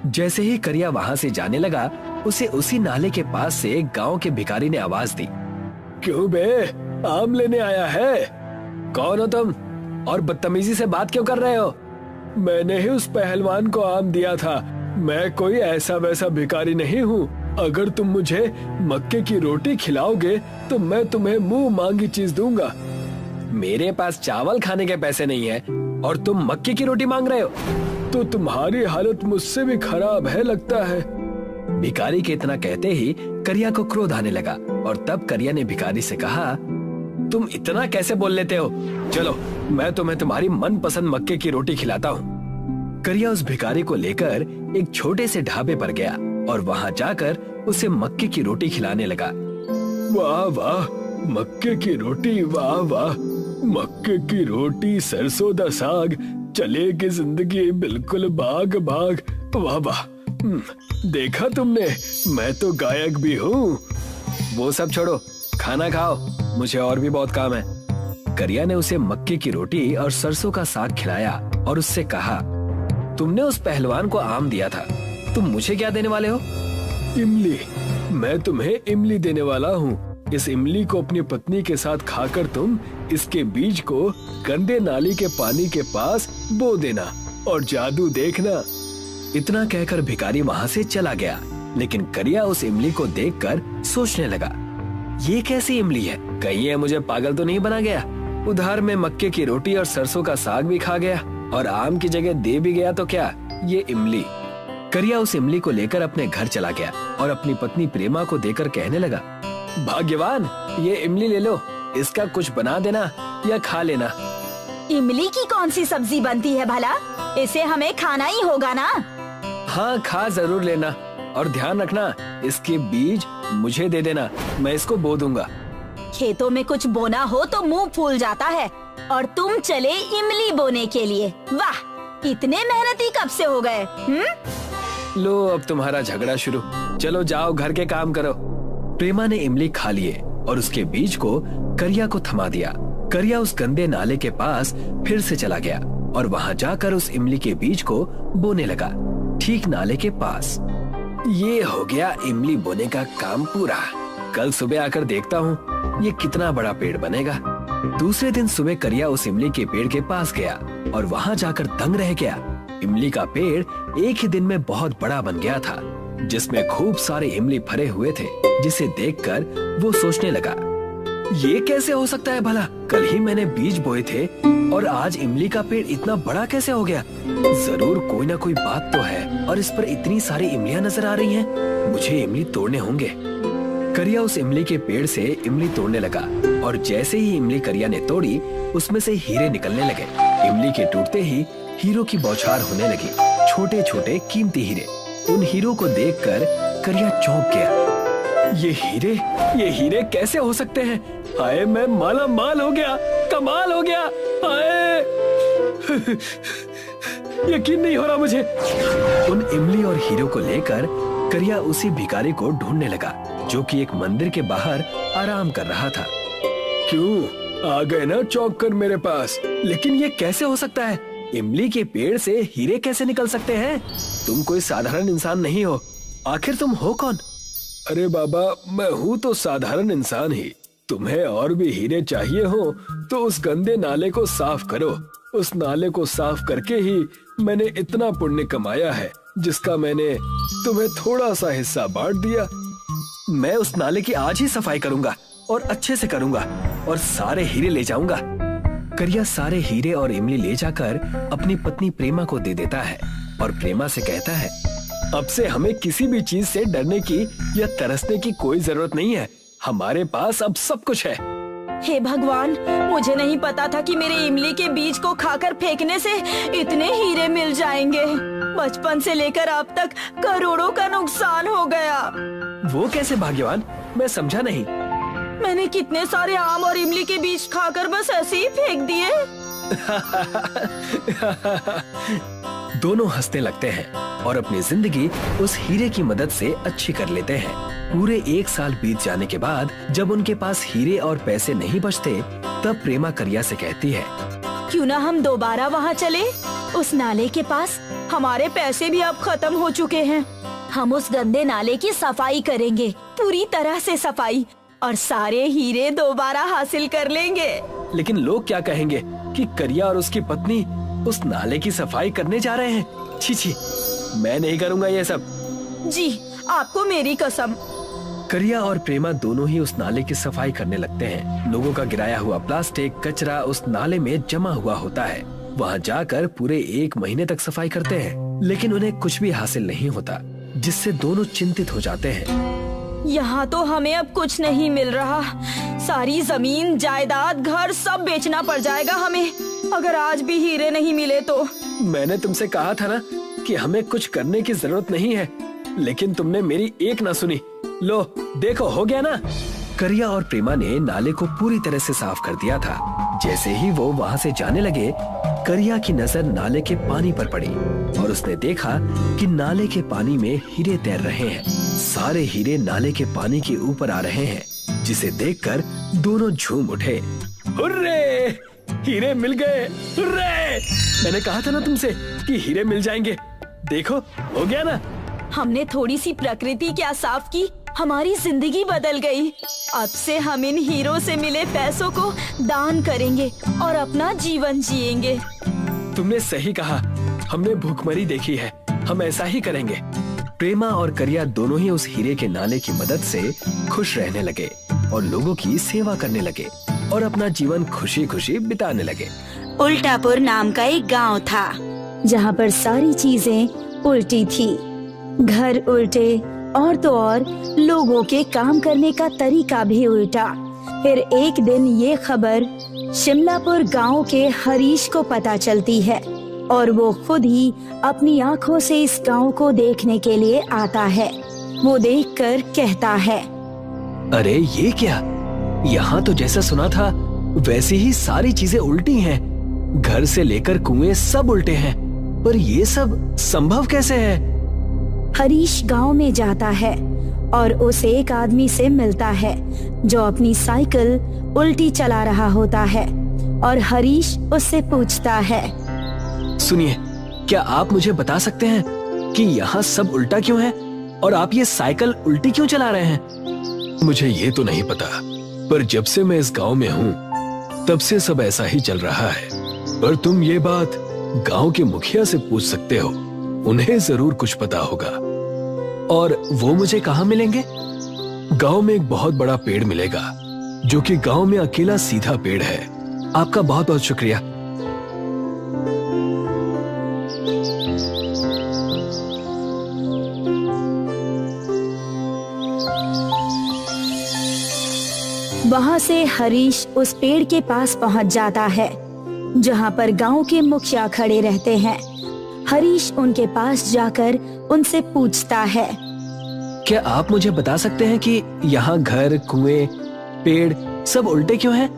जैसे ही करिया वहाँ से जाने लगा, उसे उसी नाले के पास से एक गांव के भिखारी ने आवाज दी। क्यों बे, आम लेने आया है? कौन हो तुम और बदतमीजी से बात क्यों कर रहे हो? मैंने ही उस पहलवान को आम दिया था, मैं कोई ऐसा वैसा भिखारी नहीं हूँ। अगर तुम मुझे मक्के की रोटी खिलाओगे तो मैं तुम्हें मुंह मांगी चीज दूंगा। मेरे पास चावल खाने के पैसे नहीं है और तुम मक्के की रोटी मांग रहे हो? तो तुम्हारी हालत मुझसे भी खराब है लगता है। भिखारी के इतना कहते ही करिया को क्रोध आने लगा और तब करिया ने भिखारी से कहा, तुम इतना कैसे बोल लेते हो? चलो मैं तुम्हें तुम्हारी मनपसंद मक्के की रोटी खिलाता हूँ। करिया उस भिखारी को लेकर एक छोटे से ढाबे पर गया और वहाँ जाकर उसे मक्के की रोटी खिलाने लगा। वाह वाह, मक्के की रोटी, वाह वाह, मक्के की रोटी, सरसों दा साग, चलेगी जिंदगी बिल्कुल भाग भाग, वाह वाह। देखा तुमने, मैं तो गायक भी हूँ। वो सब छोड़ो, खाना खाओ, मुझे और भी बहुत काम है। करिया ने उसे मक्के की रोटी और सरसों का साग खिलाया और उससे कहा, तुमने उस पहलवान को आम दिया था, तुम मुझे क्या देने वाले हो? इमली, मैं तुम्हें इमली देने वाला हूँ। इस इमली को अपनी पत्नी के साथ खाकर तुम इसके बीज को गंदे नाली के पानी के पास बो देना और जादू देखना। इतना कहकर भिखारी वहाँ से चला गया, लेकिन करिया उस इमली को देखकर सोचने लगा, ये कैसी इमली है? कहीं ये मुझे पागल तो नहीं बना गया? उधार में मक्के की रोटी और सरसों का साग भी खा गया और आम की जगह दे भी गया तो क्या ये इमली? करिया उस इमली को लेकर अपने घर चला गया और अपनी पत्नी प्रेमा को देकर कहने लगा, भाग्यवान, ये इमली ले लो, इसका कुछ बना देना या खा लेना। इमली की कौन सी सब्जी बनती है भला? इसे हमें खाना ही होगा ना? हाँ, खा जरूर लेना और ध्यान रखना, इसके बीज मुझे दे देना, मैं इसको बो दूंगा। खेतों में कुछ बोना हो तो मुंह फूल जाता है और तुम चले इमली बोने के लिए। वाह, इतने मेहनती कब से हो गए? लो अब तुम्हारा झगड़ा शुरू, चलो जाओ घर के काम करो। प्रेमा ने इमली खा लिए और उसके बीज को करिया को थमा दिया। करिया उस गंदे नाले के पास फिर से चला गया और वहाँ जाकर उस इमली के बीज को बोने लगा, ठीक नाले के पास। ये हो गया इमली बोने का काम पूरा। कल सुबह आकर देखता हूँ ये कितना बड़ा पेड़ बनेगा। दूसरे दिन सुबह करिया उस इमली के पेड़ के पास गया और वहाँ जाकर दंग रह गया। इमली का पेड़ एक ही दिन में बहुत बड़ा बन गया था, जिसमें खूब सारे इमली फरे हुए थे, जिसे देखकर वो सोचने लगा, ये कैसे हो सकता है भला? कल ही मैंने बीज बोए थे और आज इमली का पेड़ इतना बड़ा कैसे हो गया? जरूर कोई ना कोई बात तो है और इस पर इतनी सारी इमलियां नजर आ रही हैं। मुझे इमली तोड़ने होंगे। करिया उस इमली के पेड़ से इमली तोड़ने लगा और जैसे ही इमली करिया ने तोड़ी, उसमें से हीरे निकलने लगे। इमली के टूटते ही हीरों की बौछार होने लगी, छोटे छोटे कीमती हीरे। उन हीरों को देखकर करिया चौंक गया। ये हीरे कैसे हो सकते हैं? हाय, मैं माला माल हो गया, कमाल हो गया। हाय यकीन नहीं हो रहा मुझे। उन इमली और हीरों को लेकर करिया उसी भिखारी को ढूंढने लगा, जो कि एक मंदिर के बाहर आराम कर रहा था। क्यों आ गए ना चौंक कर मेरे पास? लेकिन ये कैसे हो सकता है? इमली के पेड़ से हीरे कैसे निकल सकते हैं? तुम कोई साधारण इंसान नहीं हो। आखिर तुम हो कौन? अरे बाबा, मैं हूँ तो साधारण इंसान ही। तुम्हें और भी हीरे चाहिए हो तो उस गंदे नाले को साफ करो। उस नाले को साफ करके ही मैंने इतना पुण्य कमाया है जिसका मैंने तुम्हें थोड़ा सा हिस्सा बांट दिया। मैं उस नाले की आज ही सफाई करूंगा और अच्छे से करूंगा और सारे हीरे ले जाऊंगा। करिया सारे हीरे और इमली ले जाकर अपनी पत्नी प्रेमा को दे देता है और प्रेमा से कहता है, अब से हमें किसी भी चीज से डरने की या तरसने की कोई जरूरत नहीं है। हमारे पास अब सब कुछ है। हे भगवान, मुझे नहीं पता था कि मेरे इमली के बीज को खाकर फेंकने से इतने हीरे मिल जाएंगे। बचपन से लेकर अब तक करोड़ों का नुकसान हो गया। वो कैसे भाग्यवान? मैं समझा नहीं। मैंने कितने सारे आम और इमली के बीज खाकर बस ऐसे ही फेंक दिए। दोनों हंसने लगते हैं और अपनी जिंदगी उस हीरे की मदद से अच्छी कर लेते हैं। पूरे 1 साल बीत जाने के बाद जब उनके पास हीरे और पैसे नहीं बचते, तब प्रेमा करिया से कहती है, क्यों ना हम दोबारा वहाँ चले, उस नाले के पास। हमारे पैसे भी अब खत्म हो चुके हैं। हम उस गंदे नाले की सफाई करेंगे, पूरी तरह से सफाई, और सारे हीरे दोबारा हासिल कर लेंगे। लेकिन लोग क्या कहेंगे कि करिया और उसकी पत्नी उस नाले की सफाई करने जा रहे हैं। छी छी, मैं नहीं करूँगा ये सब। जी, आपको मेरी कसम। करिया और प्रेमा दोनों ही उस नाले की सफाई करने लगते हैं। लोगों का गिराया हुआ प्लास्टिक कचरा उस नाले में जमा हुआ होता है। वहाँ जाकर पूरे 1 महीने तक सफाई करते हैं, लेकिन उन्हें कुछ भी हासिल नहीं होता, जिससे दोनों चिंतित हो जाते हैं। यहाँ तो हमें अब कुछ नहीं मिल रहा। सारी जमीन, जायदाद, घर सब बेचना पड़ जाएगा हमें, अगर आज भी हीरे नहीं मिले तो। मैंने तुमसे कहा था ना कि हमें कुछ करने की जरूरत नहीं है, लेकिन तुमने मेरी एक ना सुनी। लो देखो, हो गया ना। करिया और प्रेमा ने नाले को पूरी तरह से साफ कर दिया था। जैसे ही वो वहाँ से जाने लगे, करिया की नजर नाले के पानी पर पड़ी और उसने देखा कि नाले के पानी में हीरे तैर रहे हैं। सारे हीरे नाले के पानी के ऊपर आ रहे हैं, जिसे देखकर दोनों झूम उठे। हुर्रे! हीरे मिल गए! हुर्रे! मैंने कहा था ना तुमसे कि हीरे मिल जाएंगे। देखो, हो गया ना। हमने थोड़ी सी प्रकृति क्या साफ की, हमारी जिंदगी बदल गई। अब से हम इन हीरो से मिले पैसों को दान करेंगे और अपना जीवन जिएंगे। तुमने सही कहा, हमने भूखमरी देखी है, हम ऐसा ही करेंगे। प्रेमा और करिया दोनों ही उस हीरे के नाले की मदद से खुश रहने लगे और लोगों की सेवा करने लगे और अपना जीवन खुशी खुशी बिताने लगे। उल्टापुर नाम का एक गांव था, जहाँ पर सारी चीजें उल्टी थी। घर उल्टे और तो और लोगों के काम करने का तरीका भी उल्टा। फिर एक दिन ये खबर शिमलापुर गांव के हरीश को पता चलती है और वो खुद ही अपनी आंखों से इस गांव को देखने के लिए आता है। वो देखकर कहता है, अरे ये क्या, यहाँ तो जैसा सुना था वैसी ही सारी चीजें उल्टी हैं। घर से लेकर कुएं सब उल्टे हैं, पर ये सब संभव कैसे है? हरीश गांव में जाता है और उस एक आदमी से मिलता है जो अपनी साइकिल उल्टी चला रहा होता है और हरीश उससे पूछता है, सुनिए, क्या आप मुझे बता सकते हैं कि यहाँ सब उल्टा क्यों है और आप ये साइकिल उल्टी क्यों चला रहे हैं? मुझे ये तो नहीं पता, पर जब से मैं इस गांव में हूँ तब से सब ऐसा ही चल रहा है। पर तुम ये बात गांव के मुखिया से पूछ सकते हो, उन्हें जरूर कुछ पता होगा। और वो मुझे कहाँ मिलेंगे? गांव में एक बहुत बड़ा पेड़ मिलेगा, जो कि गांव में अकेला सीधा पेड़ है। आपका बहुत बहुत शुक्रिया। वहाँ से हरीश उस पेड़ के पास पहुँच जाता है, जहाँ पर गांव के मुखिया खड़े रहते हैं। हरीश उनके पास जाकर उनसे पूछता है, क्या आप मुझे बता सकते हैं कि यहाँ घर, कुएं, पेड़ सब उल्टे क्यों हैं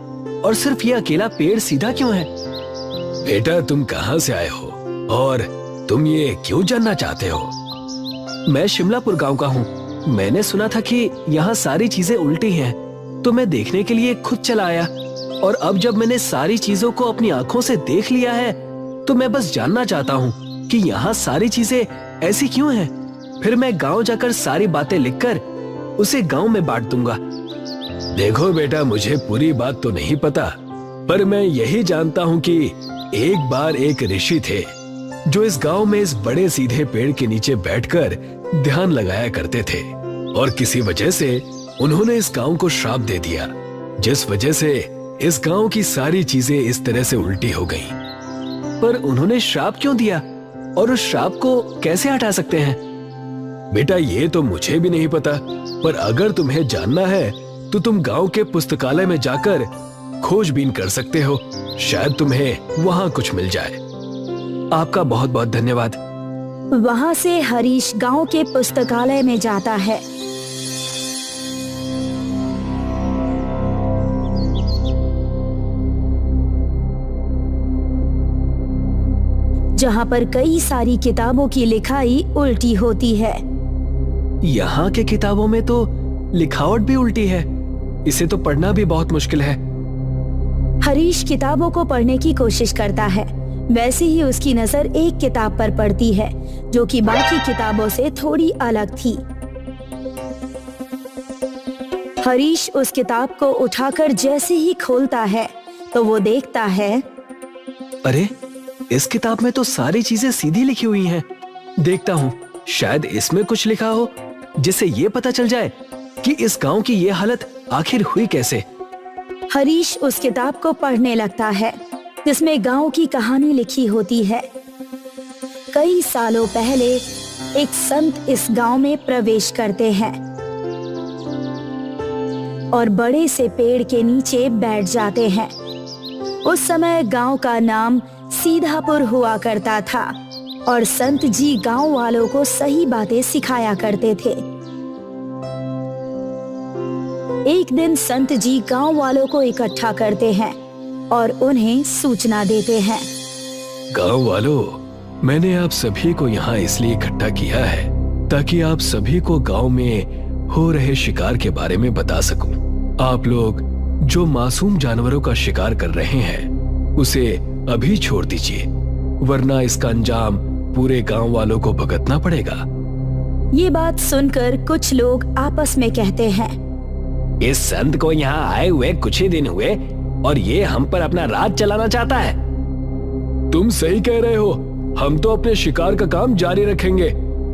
और सिर्फ ये अकेला पेड़ सीधा क्यों है? बेटा, तुम कहाँ से आए हो और तुम ये क्यों जानना चाहते हो? मैं शिमलापुर गांव का हूँ। मैंने सुना था कि यहाँ सारी चीजें उल्टी हैं, तो मैं देखने के लिए खुद चला आया। और अब जब मैंने सारी चीजों को अपनी आंखों से देख लिया है तो मैं बस जानना चाहता हूँ कि यहाँ सारी चीजें ऐसी क्यों हैं। फिर मैं गांव जाकर सारी बातें लिखकर उसे गांव में बांट दूंगा। देखो बेटा, मुझे पूरी बात तो नहीं पता, पर मैं यही जानता हूँ कि एक बार एक ऋषि थे जो इस गांव में इस बड़े सीधे पेड़ के नीचे बैठकर ध्यान लगाया करते थे, और किसी वजह से उन्होंने इस गांव को श्राप दे दिया, जिस वजह से इस गांव की सारी चीजें इस तरह से उल्टी हो गईं। पर उन्होंने श्राप क्यों दिया और उस श्राप को कैसे हटा सकते हैं? बेटा, ये तो मुझे भी नहीं पता, पर अगर तुम्हें जानना है तो तुम गांव के पुस्तकालय में जाकर खोजबीन कर सकते हो, शायद तुम्हें वहां कुछ मिल जाए। आपका बहुत बहुत धन्यवाद। वहाँ से हरीश गांव के पुस्तकालय में जाता है। जहाँ पर कई सारी किताबों की लिखाई उल्टी होती है। यहाँ के किताबों में तो लिखावट भी उल्टी है, इसे तो पढ़ना भी बहुत मुश्किल है। हरीश किताबों को पढ़ने की कोशिश करता है, वैसे ही उसकी नजर एक किताब पर पड़ती है जो कि बाकी किताबों से थोड़ी अलग थी। हरीश उस किताब को उठाकर जैसे ही खोलता है तो वो देखता है, अरे इस किताब में तो सारी चीजें सीधी लिखी हुई हैं। देखता हूँ शायद इसमें कुछ लिखा हो जिससे ये पता चल जाए कि इस गांव की ये हालत आखिर हुई कैसे। हरीश उस किताब को पढ़ने लगता है जिसमें गांव की कहानी लिखी होती है। कई सालों पहले एक संत इस गांव में प्रवेश करते हैं और बड़े से पेड़ के नीचे बैठ जाते हैं। उस समय गांव का नाम सीधापुर हुआ करता था और संत जी गांव वालों को सही बातें सिखाया करते थे। एक दिन संत जी गांव वालों को इकट्ठा करते हैं और उन्हें सूचना देते हैं। गांव वालों, मैंने आप सभी को यहाँ इसलिए इकट्ठा किया है ताकि आप सभी को गांव में हो रहे शिकार के बारे में बता सकूं। आप लोग जो मासूम जानवरों का शिकार कर रहे हैं उसे अभी छोड़ दीजिए, वरना इसका अंजाम पूरे गांव वालों को भुगतना पड़ेगा। ये बात सुनकर कुछ लोग आपस में कहते हैं, इस संत को यहाँ आए हुए कुछ ही दिन हुए और ये हम पर अपना राज चलाना चाहता है। तुम सही कह रहे हो, हम तो अपने शिकार का काम जारी रखेंगे।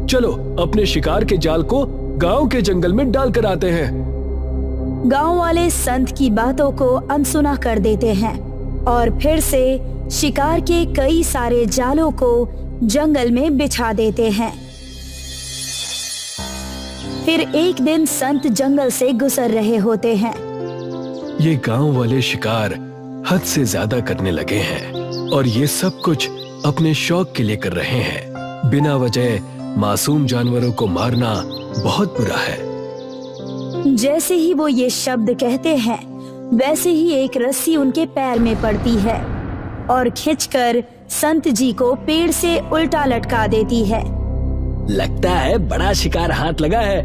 चलो अपने शिकार के जाल को गांव के जंगल में डाल कर आते हैं। गांव वाले संत की बातों को अनसुना कर देते हैं और फिर से शिकार के कई सारे जालों को जंगल में बिछा देते हैं। फिर एक दिन संत जंगल से गुजर रहे होते हैं। ये गांव वाले शिकार हद से ज्यादा करने लगे हैं और ये सब कुछ अपने शौक के लिए कर रहे हैं। बिना वजह मासूम जानवरों को मारना बहुत बुरा है। जैसे ही वो ये शब्द कहते हैं वैसे ही एक रस्सी उनके पैर में पड़ती है और खींचकर संत जी को पेड़ से उल्टा लटका देती है। लगता है बड़ा शिकार हाथ लगा है।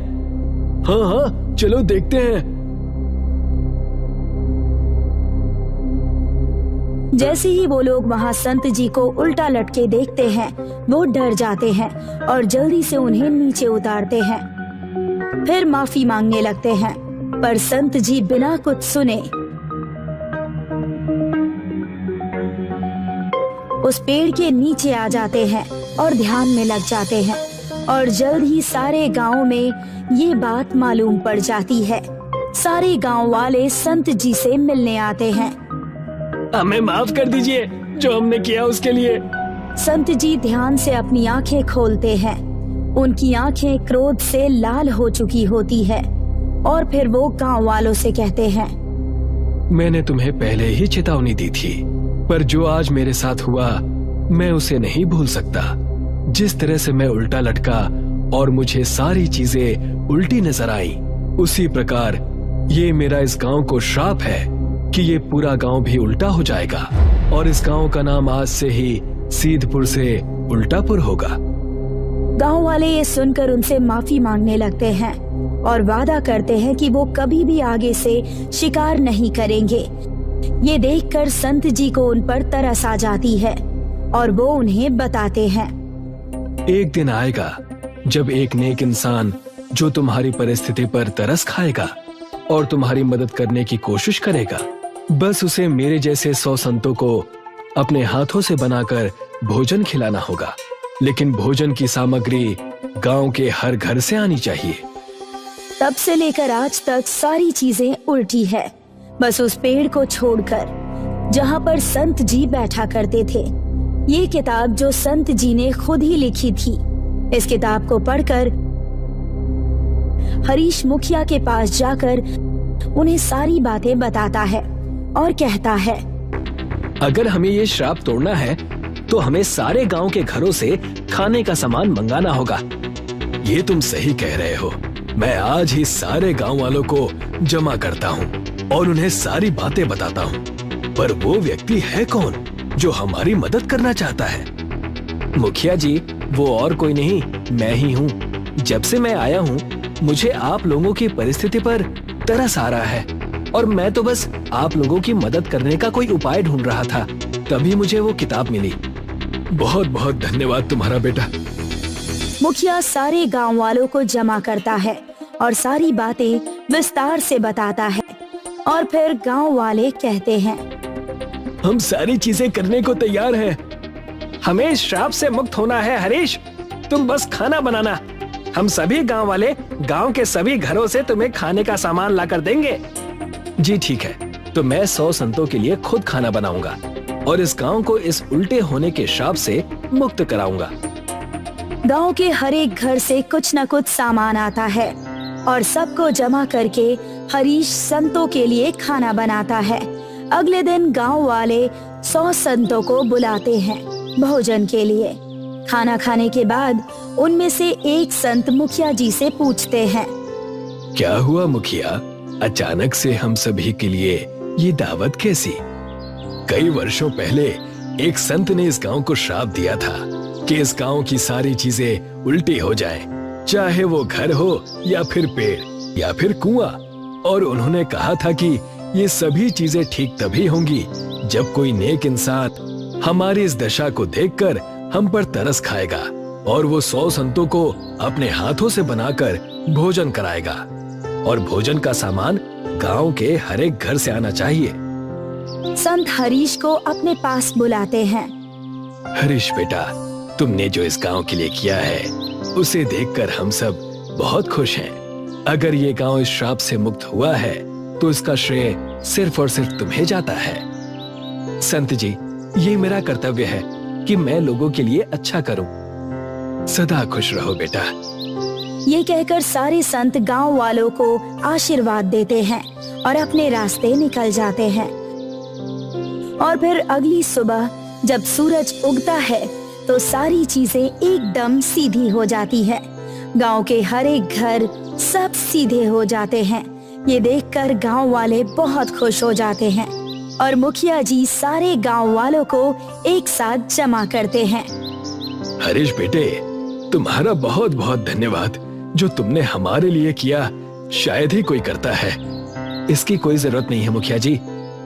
हाँ हाँ, चलो देखते हैं। जैसे ही वो लोग वहाँ संत जी को उल्टा लटके देखते हैं वो डर जाते हैं और जल्दी से उन्हें नीचे उतारते हैं। फिर माफी मांगने लगते हैं, पर संत जी बिना कुछ सुने उस पेड़ के नीचे आ जाते हैं और ध्यान में लग जाते हैं और जल्द ही सारे गांव में ये बात मालूम पड़ जाती है। सारे गांव वाले संत जी से मिलने आते हैं। हमें माफ कर दीजिए जो हमने किया उसके लिए। संत जी ध्यान से अपनी आंखें खोलते हैं। उनकी आंखें क्रोध से लाल हो चुकी होती है और फिर वो गांव वालों से कहते हैं, मैंने तुम्हें पहले ही चेतावनी दी थी, पर जो आज मेरे साथ हुआ मैं उसे नहीं भूल सकता। जिस तरह से मैं उल्टा लटका और मुझे सारी चीजें उल्टी नजर आई, उसी प्रकार ये मेरा इस गांव को श्राप है कि ये पूरा गांव भी उल्टा हो जाएगा और इस गांव का नाम आज से ही सीधपुर से उल्टापुर होगा। गांव वाले ये सुनकर उनसे माफी मांगने लगते हैं और वादा करते हैं कि वो कभी भी आगे से शिकार नहीं करेंगे। ये देखकर संत जी को उन पर तरस आ जाती है और वो उन्हें बताते हैं। एक दिन आएगा जब एक नेक इंसान जो तुम्हारी परिस्थिति पर तरस खाएगा और तुम्हारी मदद करने की कोशिश करेगा, बस उसे मेरे जैसे 100 संतों को अपने हाथों से बनाकर भोजन खिलाना होगा। लेकिन भोजन की सामग्री गांव के हर घर से आनी चाहिए। तब से लेकर आज तक सारी चीजें उल्टी है, बस उस पेड़ को छोड़कर जहाँ पर संत जी बैठा करते थे। ये किताब जो संत जी ने खुद ही लिखी थी, इस किताब को पढ़कर हरीश मुखिया के पास जाकर उन्हें सारी बातें बताता है और कहता है, अगर हमें ये श्राप तोड़ना है तो हमें सारे गांव के घरों से खाने का सामान मंगाना होगा। ये तुम सही कह रहे हो। मैं आज ही सारे गांव वालों को जमा करता हूँ और उन्हें सारी बातें बताता हूँ। पर वो व्यक्ति है कौन जो हमारी मदद करना चाहता है? मुखिया जी, वो और कोई नहीं, मैं ही हूँ। जब से मैं आया हूँ मुझे आप लोगों की परिस्थिति पर तरस आ रहा है और मैं तो बस आप लोगों की मदद करने का कोई उपाय ढूंढ रहा था, तभी मुझे वो किताब मिली। बहुत बहुत धन्यवाद तुम्हारा बेटा। मुखिया सारे गांव वालों को जमा करता है और सारी बातें विस्तार से बताता है और फिर गांव वाले कहते हैं, हम सारी चीजें करने को तैयार हैं। हमें श्राप से मुक्त होना है हरीश, तुम बस खाना बनाना। हम सभी गांव वाले गांव के सभी घरों से तुम्हें खाने का सामान लाकर देंगे। जी ठीक है, तो मैं 100 संतों के लिए खुद खाना बनाऊंगा और इस गांव को इस उल्टे होने के श्राप से मुक्त कराऊंगा। गांव के हर एक घर से कुछ न कुछ सामान आता है और सबको जमा करके हरीश संतों के लिए खाना बनाता है। अगले दिन गांव वाले 100 संतों को बुलाते हैं भोजन के लिए। खाना खाने के बाद उनमें से एक संत मुखिया जी से पूछते हैं, क्या हुआ मुखिया, अचानक से हम सभी के लिए ये दावत कैसी? कई वर्षों पहले एक संत ने इस गांव को श्राप दिया था कि इस गांव की सारी चीजें उल्टी हो जाएं, चाहे वो घर हो या फिर पेड़ या फिर कुआं। और उन्होंने कहा था कि ये सभी चीजें ठीक तभी होंगी जब कोई नेक इंसान हमारी इस दशा को देखकर हम पर तरस खाएगा और वो 100 संतों को अपने हाथों से बनाकर भोजन कराएगा और भोजन का सामान गांव के हर एक घर से आना चाहिए। संत हरीश को अपने पास बुलाते हैं। हरीश बेटा, तुमने जो इस गांव के लिए किया है उसे देखकर हम सब बहुत खुश हैं। अगर ये गांव इस श्राप से मुक्त हुआ है तो इसका श्रेय सिर्फ और सिर्फ तुम्हें जाता है। संत जी, ये मेरा कर्तव्य है कि मैं लोगों के लिए अच्छा करूं। सदा खुश रहो बेटा। ये कहकर सारे संत गांव वालों को आशीर्वाद देते हैं और अपने रास्ते निकल जाते हैं। और फिर अगली सुबह जब सूरज उगता है तो सारी चीजें एकदम सीधी हो जाती है। गांव के हर एक घर सब सीधे हो जाते हैं। ये देखकर गांव वाले बहुत खुश हो जाते हैं और मुखिया जी सारे गांव वालों को एक साथ जमा करते हैं। हरीश बेटे, तुम्हारा बहुत बहुत धन्यवाद। जो तुमने हमारे लिए किया शायद ही कोई करता है। इसकी कोई जरूरत नहीं है मुखिया जी,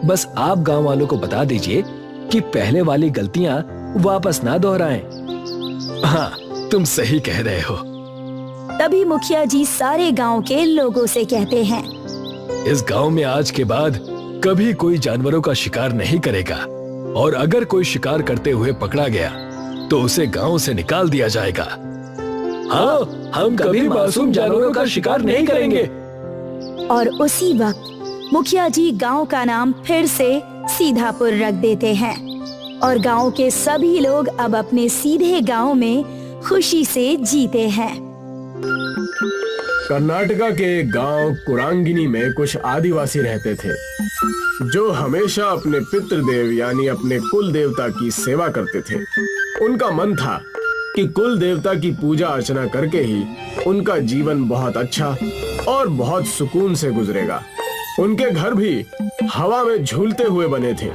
बस आप गांव वालों को बता दीजिए कि पहले वाली गलतियां वापस ना दोहराएं। हाँ, तुम सही कह रहे हो। तभी मुखिया जी सारे गांव के लोगों से कहते हैं, इस गांव में आज के बाद कभी कोई जानवरों का शिकार नहीं करेगा और अगर कोई शिकार करते हुए पकड़ा गया तो उसे गांव से निकाल दिया जाएगा। हाँ, हम कभी मासूम जानवरों का शिकार नहीं करेंगे। और उसी वक्त मुखिया जी गांव का नाम फिर से सीधापुर रख देते हैं और गांव के सभी लोग अब अपने सीधे गांव में खुशी से जीते हैं। कर्नाटका के एक गांव कुरांगिनी में कुछ आदिवासी रहते थे जो हमेशा अपने पितृदेव यानी अपने कुल देवता की सेवा करते थे। उनका मन था कि कुल देवता की पूजा अर्चना करके ही उनका जीवन बहुत अच्छा और बहुत सुकून से गुजरेगा। उनके घर भी हवा में झूलते हुए बने थे।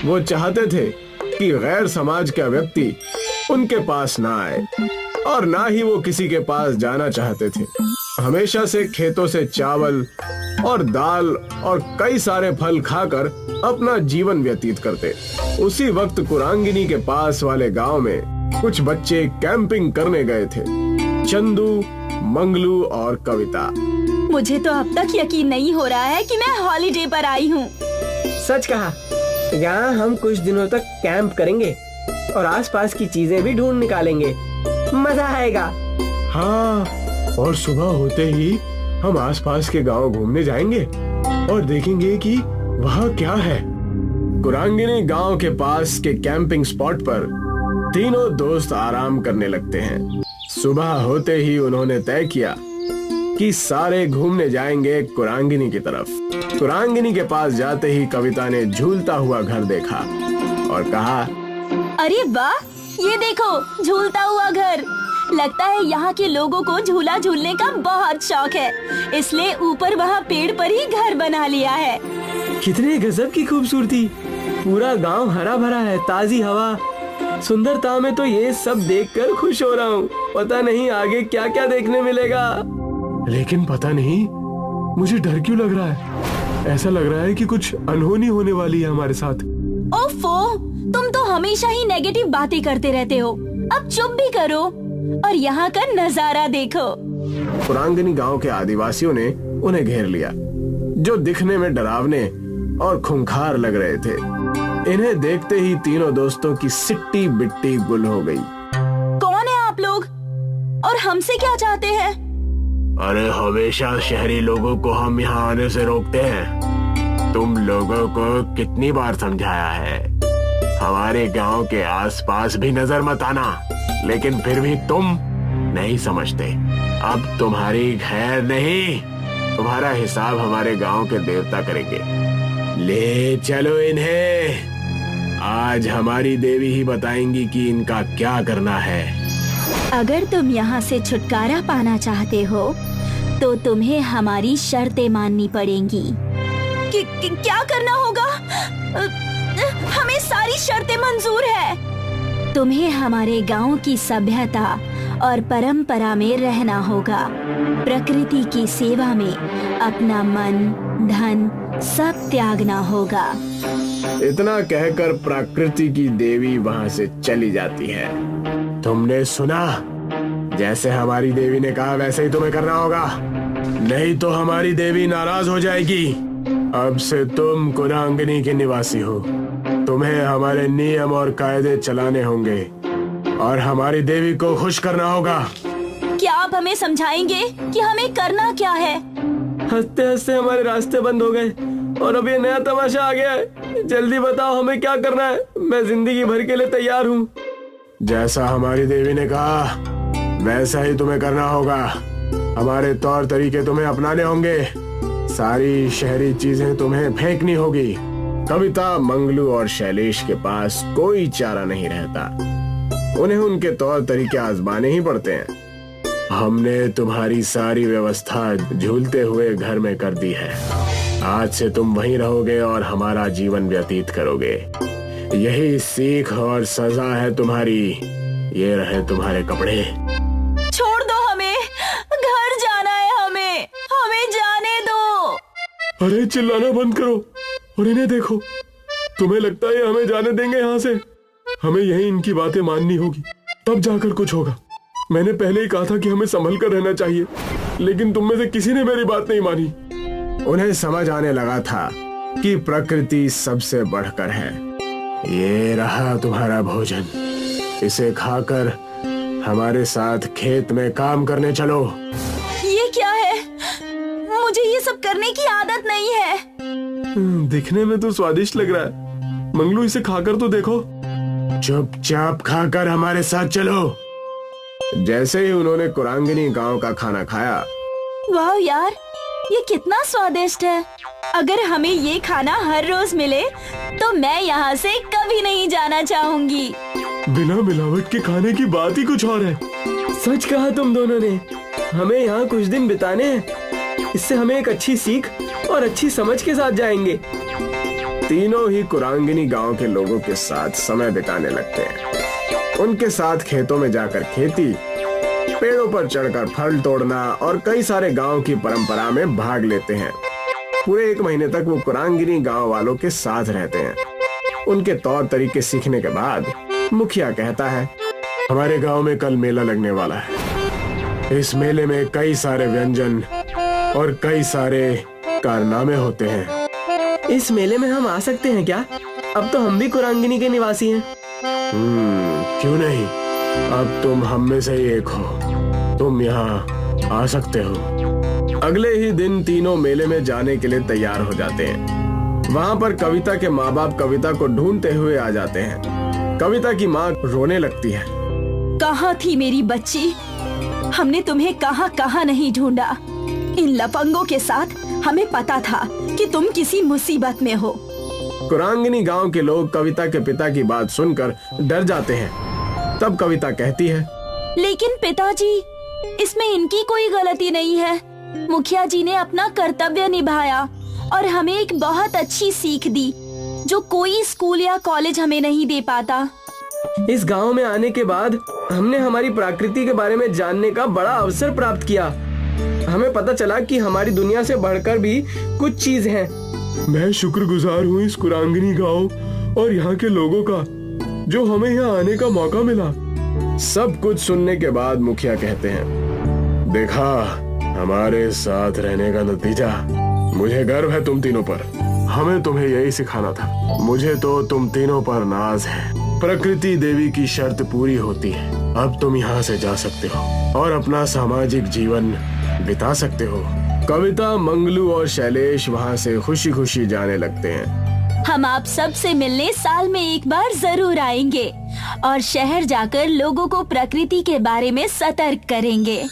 वो चाहते थे कि गैर समाज का व्यक्ति उनके पास ना आए, और ना ही वो किसी के पास जाना चाहते थे। हमेशा से खेतों से चावल और दाल और कई सारे फल खाकर अपना जीवन व्यतीत करते। उसी वक्त कुरांगिनी के पास वाले गांव में कुछ बच्चे कैंपिंग करने गए थे, चंदू, मंगलू और कविता। मुझे तो अब तक यकीन नहीं हो रहा है कि मैं हॉलिडे पर आई हूँ। सच कहा, यहाँ हम कुछ दिनों तक कैंप करेंगे और आसपास की चीजें भी ढूंढ निकालेंगे। मजा आएगा। हाँ, और सुबह होते ही हम आसपास के गांव घूमने जाएंगे और देखेंगे कि वहाँ क्या है। कुरांगिनी गांव के पास के कैंपिंग स्पॉट पर तीनों दोस्त आराम करने लगते हैं। सुबह होते ही उन्होंने तय किया कि सारे घूमने जाएंगे कुरांगिनी की तरफ। कुरांगिनी के पास जाते ही कविता ने झूलता हुआ घर देखा और कहा, अरे वाह, ये देखो झूलता हुआ घर। लगता है यहाँ के लोगों को झूला झूलने का बहुत शौक है, इसलिए ऊपर वहाँ पेड़ पर ही घर बना लिया है। कितने गजब की खूबसूरती। पूरा गांव हरा भरा है, ताजी हवा, सुंदरता में तो ये सब देखकर खुश हो रहा हूँ। पता नहीं आगे क्या क्या देखने मिलेगा। लेकिन पता नहीं मुझे डर क्यों लग रहा है। ऐसा लग रहा है कि कुछ अनहोनी होने वाली है हमारे साथ। ओफो, तुम तो हमेशा ही नेगेटिव बातें करते रहते हो। अब चुप भी करो और यहाँ का नजारा देखो। कुरांगिनी गांव के आदिवासियों ने उन्हें घेर लिया, जो दिखने में डरावने और खूंखार लग रहे थे। इन्हें देखते ही तीनों दोस्तों की सिट्टी बिट्टी गुल हो गई। कौन है आप लोग और हमसे क्या चाहते हैं? अरे हमेशा शहरी लोगों को हम यहाँ आने से रोकते हैं। तुम लोगों को कितनी बार समझाया है, हमारे गांव के आसपास भी नजर मत आना, लेकिन फिर भी तुम नहीं समझते। अब तुम्हारी खैर नहीं, तुम्हारा हिसाब हमारे गांव के देवता करेंगे। ले चलो इन्हें, आज हमारी देवी ही बताएंगी कि इनका क्या करना है। अगर तुम यहाँ से छुटकारा पाना चाहते हो तो तुम्हें हमारी शर्तें माननी पड़ेंगी। क्या करना होगा? हमें सारी शर्तें मंजूर है। तुम्हें हमारे गांव की सभ्यता और परंपरा में रहना होगा। प्रकृति की सेवा में अपना मन, धन सब त्यागना होगा। इतना कहकर प्रकृति की देवी वहाँ से चली जाती है। तुमने सुना, जैसे हमारी देवी ने कहा वैसे ही तुम्हें करना होगा, नहीं तो हमारी देवी नाराज हो जाएगी। अब से तुम कुरांगिनी के निवासी हो, तुम्हें हमारे नियम और कायदे चलाने होंगे और हमारी देवी को खुश करना होगा। क्या आप हमें समझाएंगे कि हमें करना क्या है? हंसते हंसते हमारे रास्ते बंद हो गए और अब ये नया तमाशा आ गया है। जल्दी बताओ हमें क्या करना है, मैं जिंदगी भर के लिए तैयार हूँ। जैसा हमारी देवी ने कहा वैसा ही तुम्हें करना होगा। हमारे तौर तरीके तुम्हें अपनाने होंगे, सारी शहरी चीजें तुम्हें फेंकनी होगी। कविता, मंगलू और शैलेश के पास कोई चारा नहीं रहता, उन्हें उनके तौर तरीके आजमाने ही पड़ते हैं। हमने तुम्हारी सारी व्यवस्था झूलते हुए घर में कर दी है। आज से तुम वहीं रहोगे और हमारा जीवन व्यतीत करोगे। यही सीख और सजा है तुम्हारी। ये रहे तुम्हारे कपड़े। छोड़ दो हमें, घर जाना है हमें जाने दो। अरे चिल्लाना बंद करो और इन्हें देखो। तुम्हें लगता है हमें जाने देंगे यहाँ से? हमें यही इनकी बातें माननी होगी, तब जाकर कुछ होगा। मैंने पहले ही कहा था कि हमें संभल कर रहना चाहिए, लेकिन तुम में से किसी ने मेरी बात नहीं मानी। उन्हें समझ आने लगा था कि प्रकृति सबसे बढ़कर है। ये रहा तुम्हारा भोजन, इसे खाकर हमारे साथ खेत में काम करने चलो। ये क्या है? मुझे ये सब करने की आदत नहीं है। दिखने में तो स्वादिष्ट लग रहा है। मंगलू, इसे खाकर तो देखो। चुपचाप खाकर हमारे साथ चलो। जैसे ही उन्होंने कुरांगिनी गांव का खाना खाया, वाह यार, ये कितना स्वादिष्ट है। अगर हमें ये खाना हर रोज मिले तो मैं यहाँ से कभी नहीं जाना चाहूंगी। बिना मिलावट के खाने की बात ही कुछ और है। सच कहा तुम दोनों ने। हमें यहाँ कुछ दिन बिताने हैं, इससे हमें एक अच्छी सीख और अच्छी समझ के साथ जाएंगे। तीनों ही कुरांगिनी गांव के लोगों के साथ समय बिताने लगते हैं। उनके साथ खेतों में जाकर खेती, पेड़ों पर चढ़कर फल तोड़ना और कई सारे गांव की परंपरा में भाग लेते हैं। पूरे 1 महीने तक वो कुरांगिनी गांव वालों के साथ रहते हैं। उनके तौर तरीके सीखने के बाद मुखिया कहता है, हमारे गांव में कल मेला लगने वाला है। इस मेले में कई सारे व्यंजन और कई सारे कारनामे होते हैं। इस मेले में हम आ सकते हैं क्या? अब तो हम भी कुरांगिनी के निवासी हैं। क्यों नहीं, अब तुम हम में से ही एक हो, तुम यहाँ आ सकते हो। अगले ही दिन तीनों मेले में जाने के लिए तैयार हो जाते हैं। वहाँ पर कविता के माँ बाप कविता को ढूंढते हुए आ जाते हैं। कविता की माँ रोने लगती है। कहाँ थी मेरी बच्ची? हमने तुम्हें कहाँ कहाँ नहीं ढूंढा। इन लफंगों के साथ हमें पता था कि तुम किसी मुसीबत में हो। कुरांगिनी गांव के लोग कविता के पिता की बात सुनकर डर जाते हैं। तब कविता कहती है, लेकिन पिताजी, इसमें इनकी कोई गलती नहीं है। मुखिया जी ने अपना कर्तव्य निभाया और हमें एक बहुत अच्छी सीख दी जो कोई स्कूल या कॉलेज हमें नहीं दे पाता। इस गांव में आने के बाद हमने हमारी प्रकृति के बारे में जानने का बड़ा अवसर प्राप्त किया। हमें पता चला कि हमारी दुनिया से बढ़कर भी कुछ चीज है। मैं शुक्रगुजार हूँ इस कुरांगिनी गांव और यहाँ के लोगों का जो हमें यहाँ आने का मौका मिला। सब कुछ सुनने के बाद मुखिया कहते हैं, देखा हमारे साथ रहने का नतीजा। मुझे गर्व है तुम तीनों पर। हमें तुम्हें यही सिखाना था। मुझे तो तुम तीनों पर नाज है। प्रकृति देवी की शर्त पूरी होती है। अब तुम यहाँ से जा सकते हो और अपना सामाजिक जीवन बिता सकते हो। कविता, मंगलू और शैलेश वहाँ से खुशी खुशी जाने लगते हैं। हम आप सब से मिलने साल में एक बार जरूर आएंगे और शहर जाकर लोगों को प्रकृति के बारे में सतर्क करेंगे।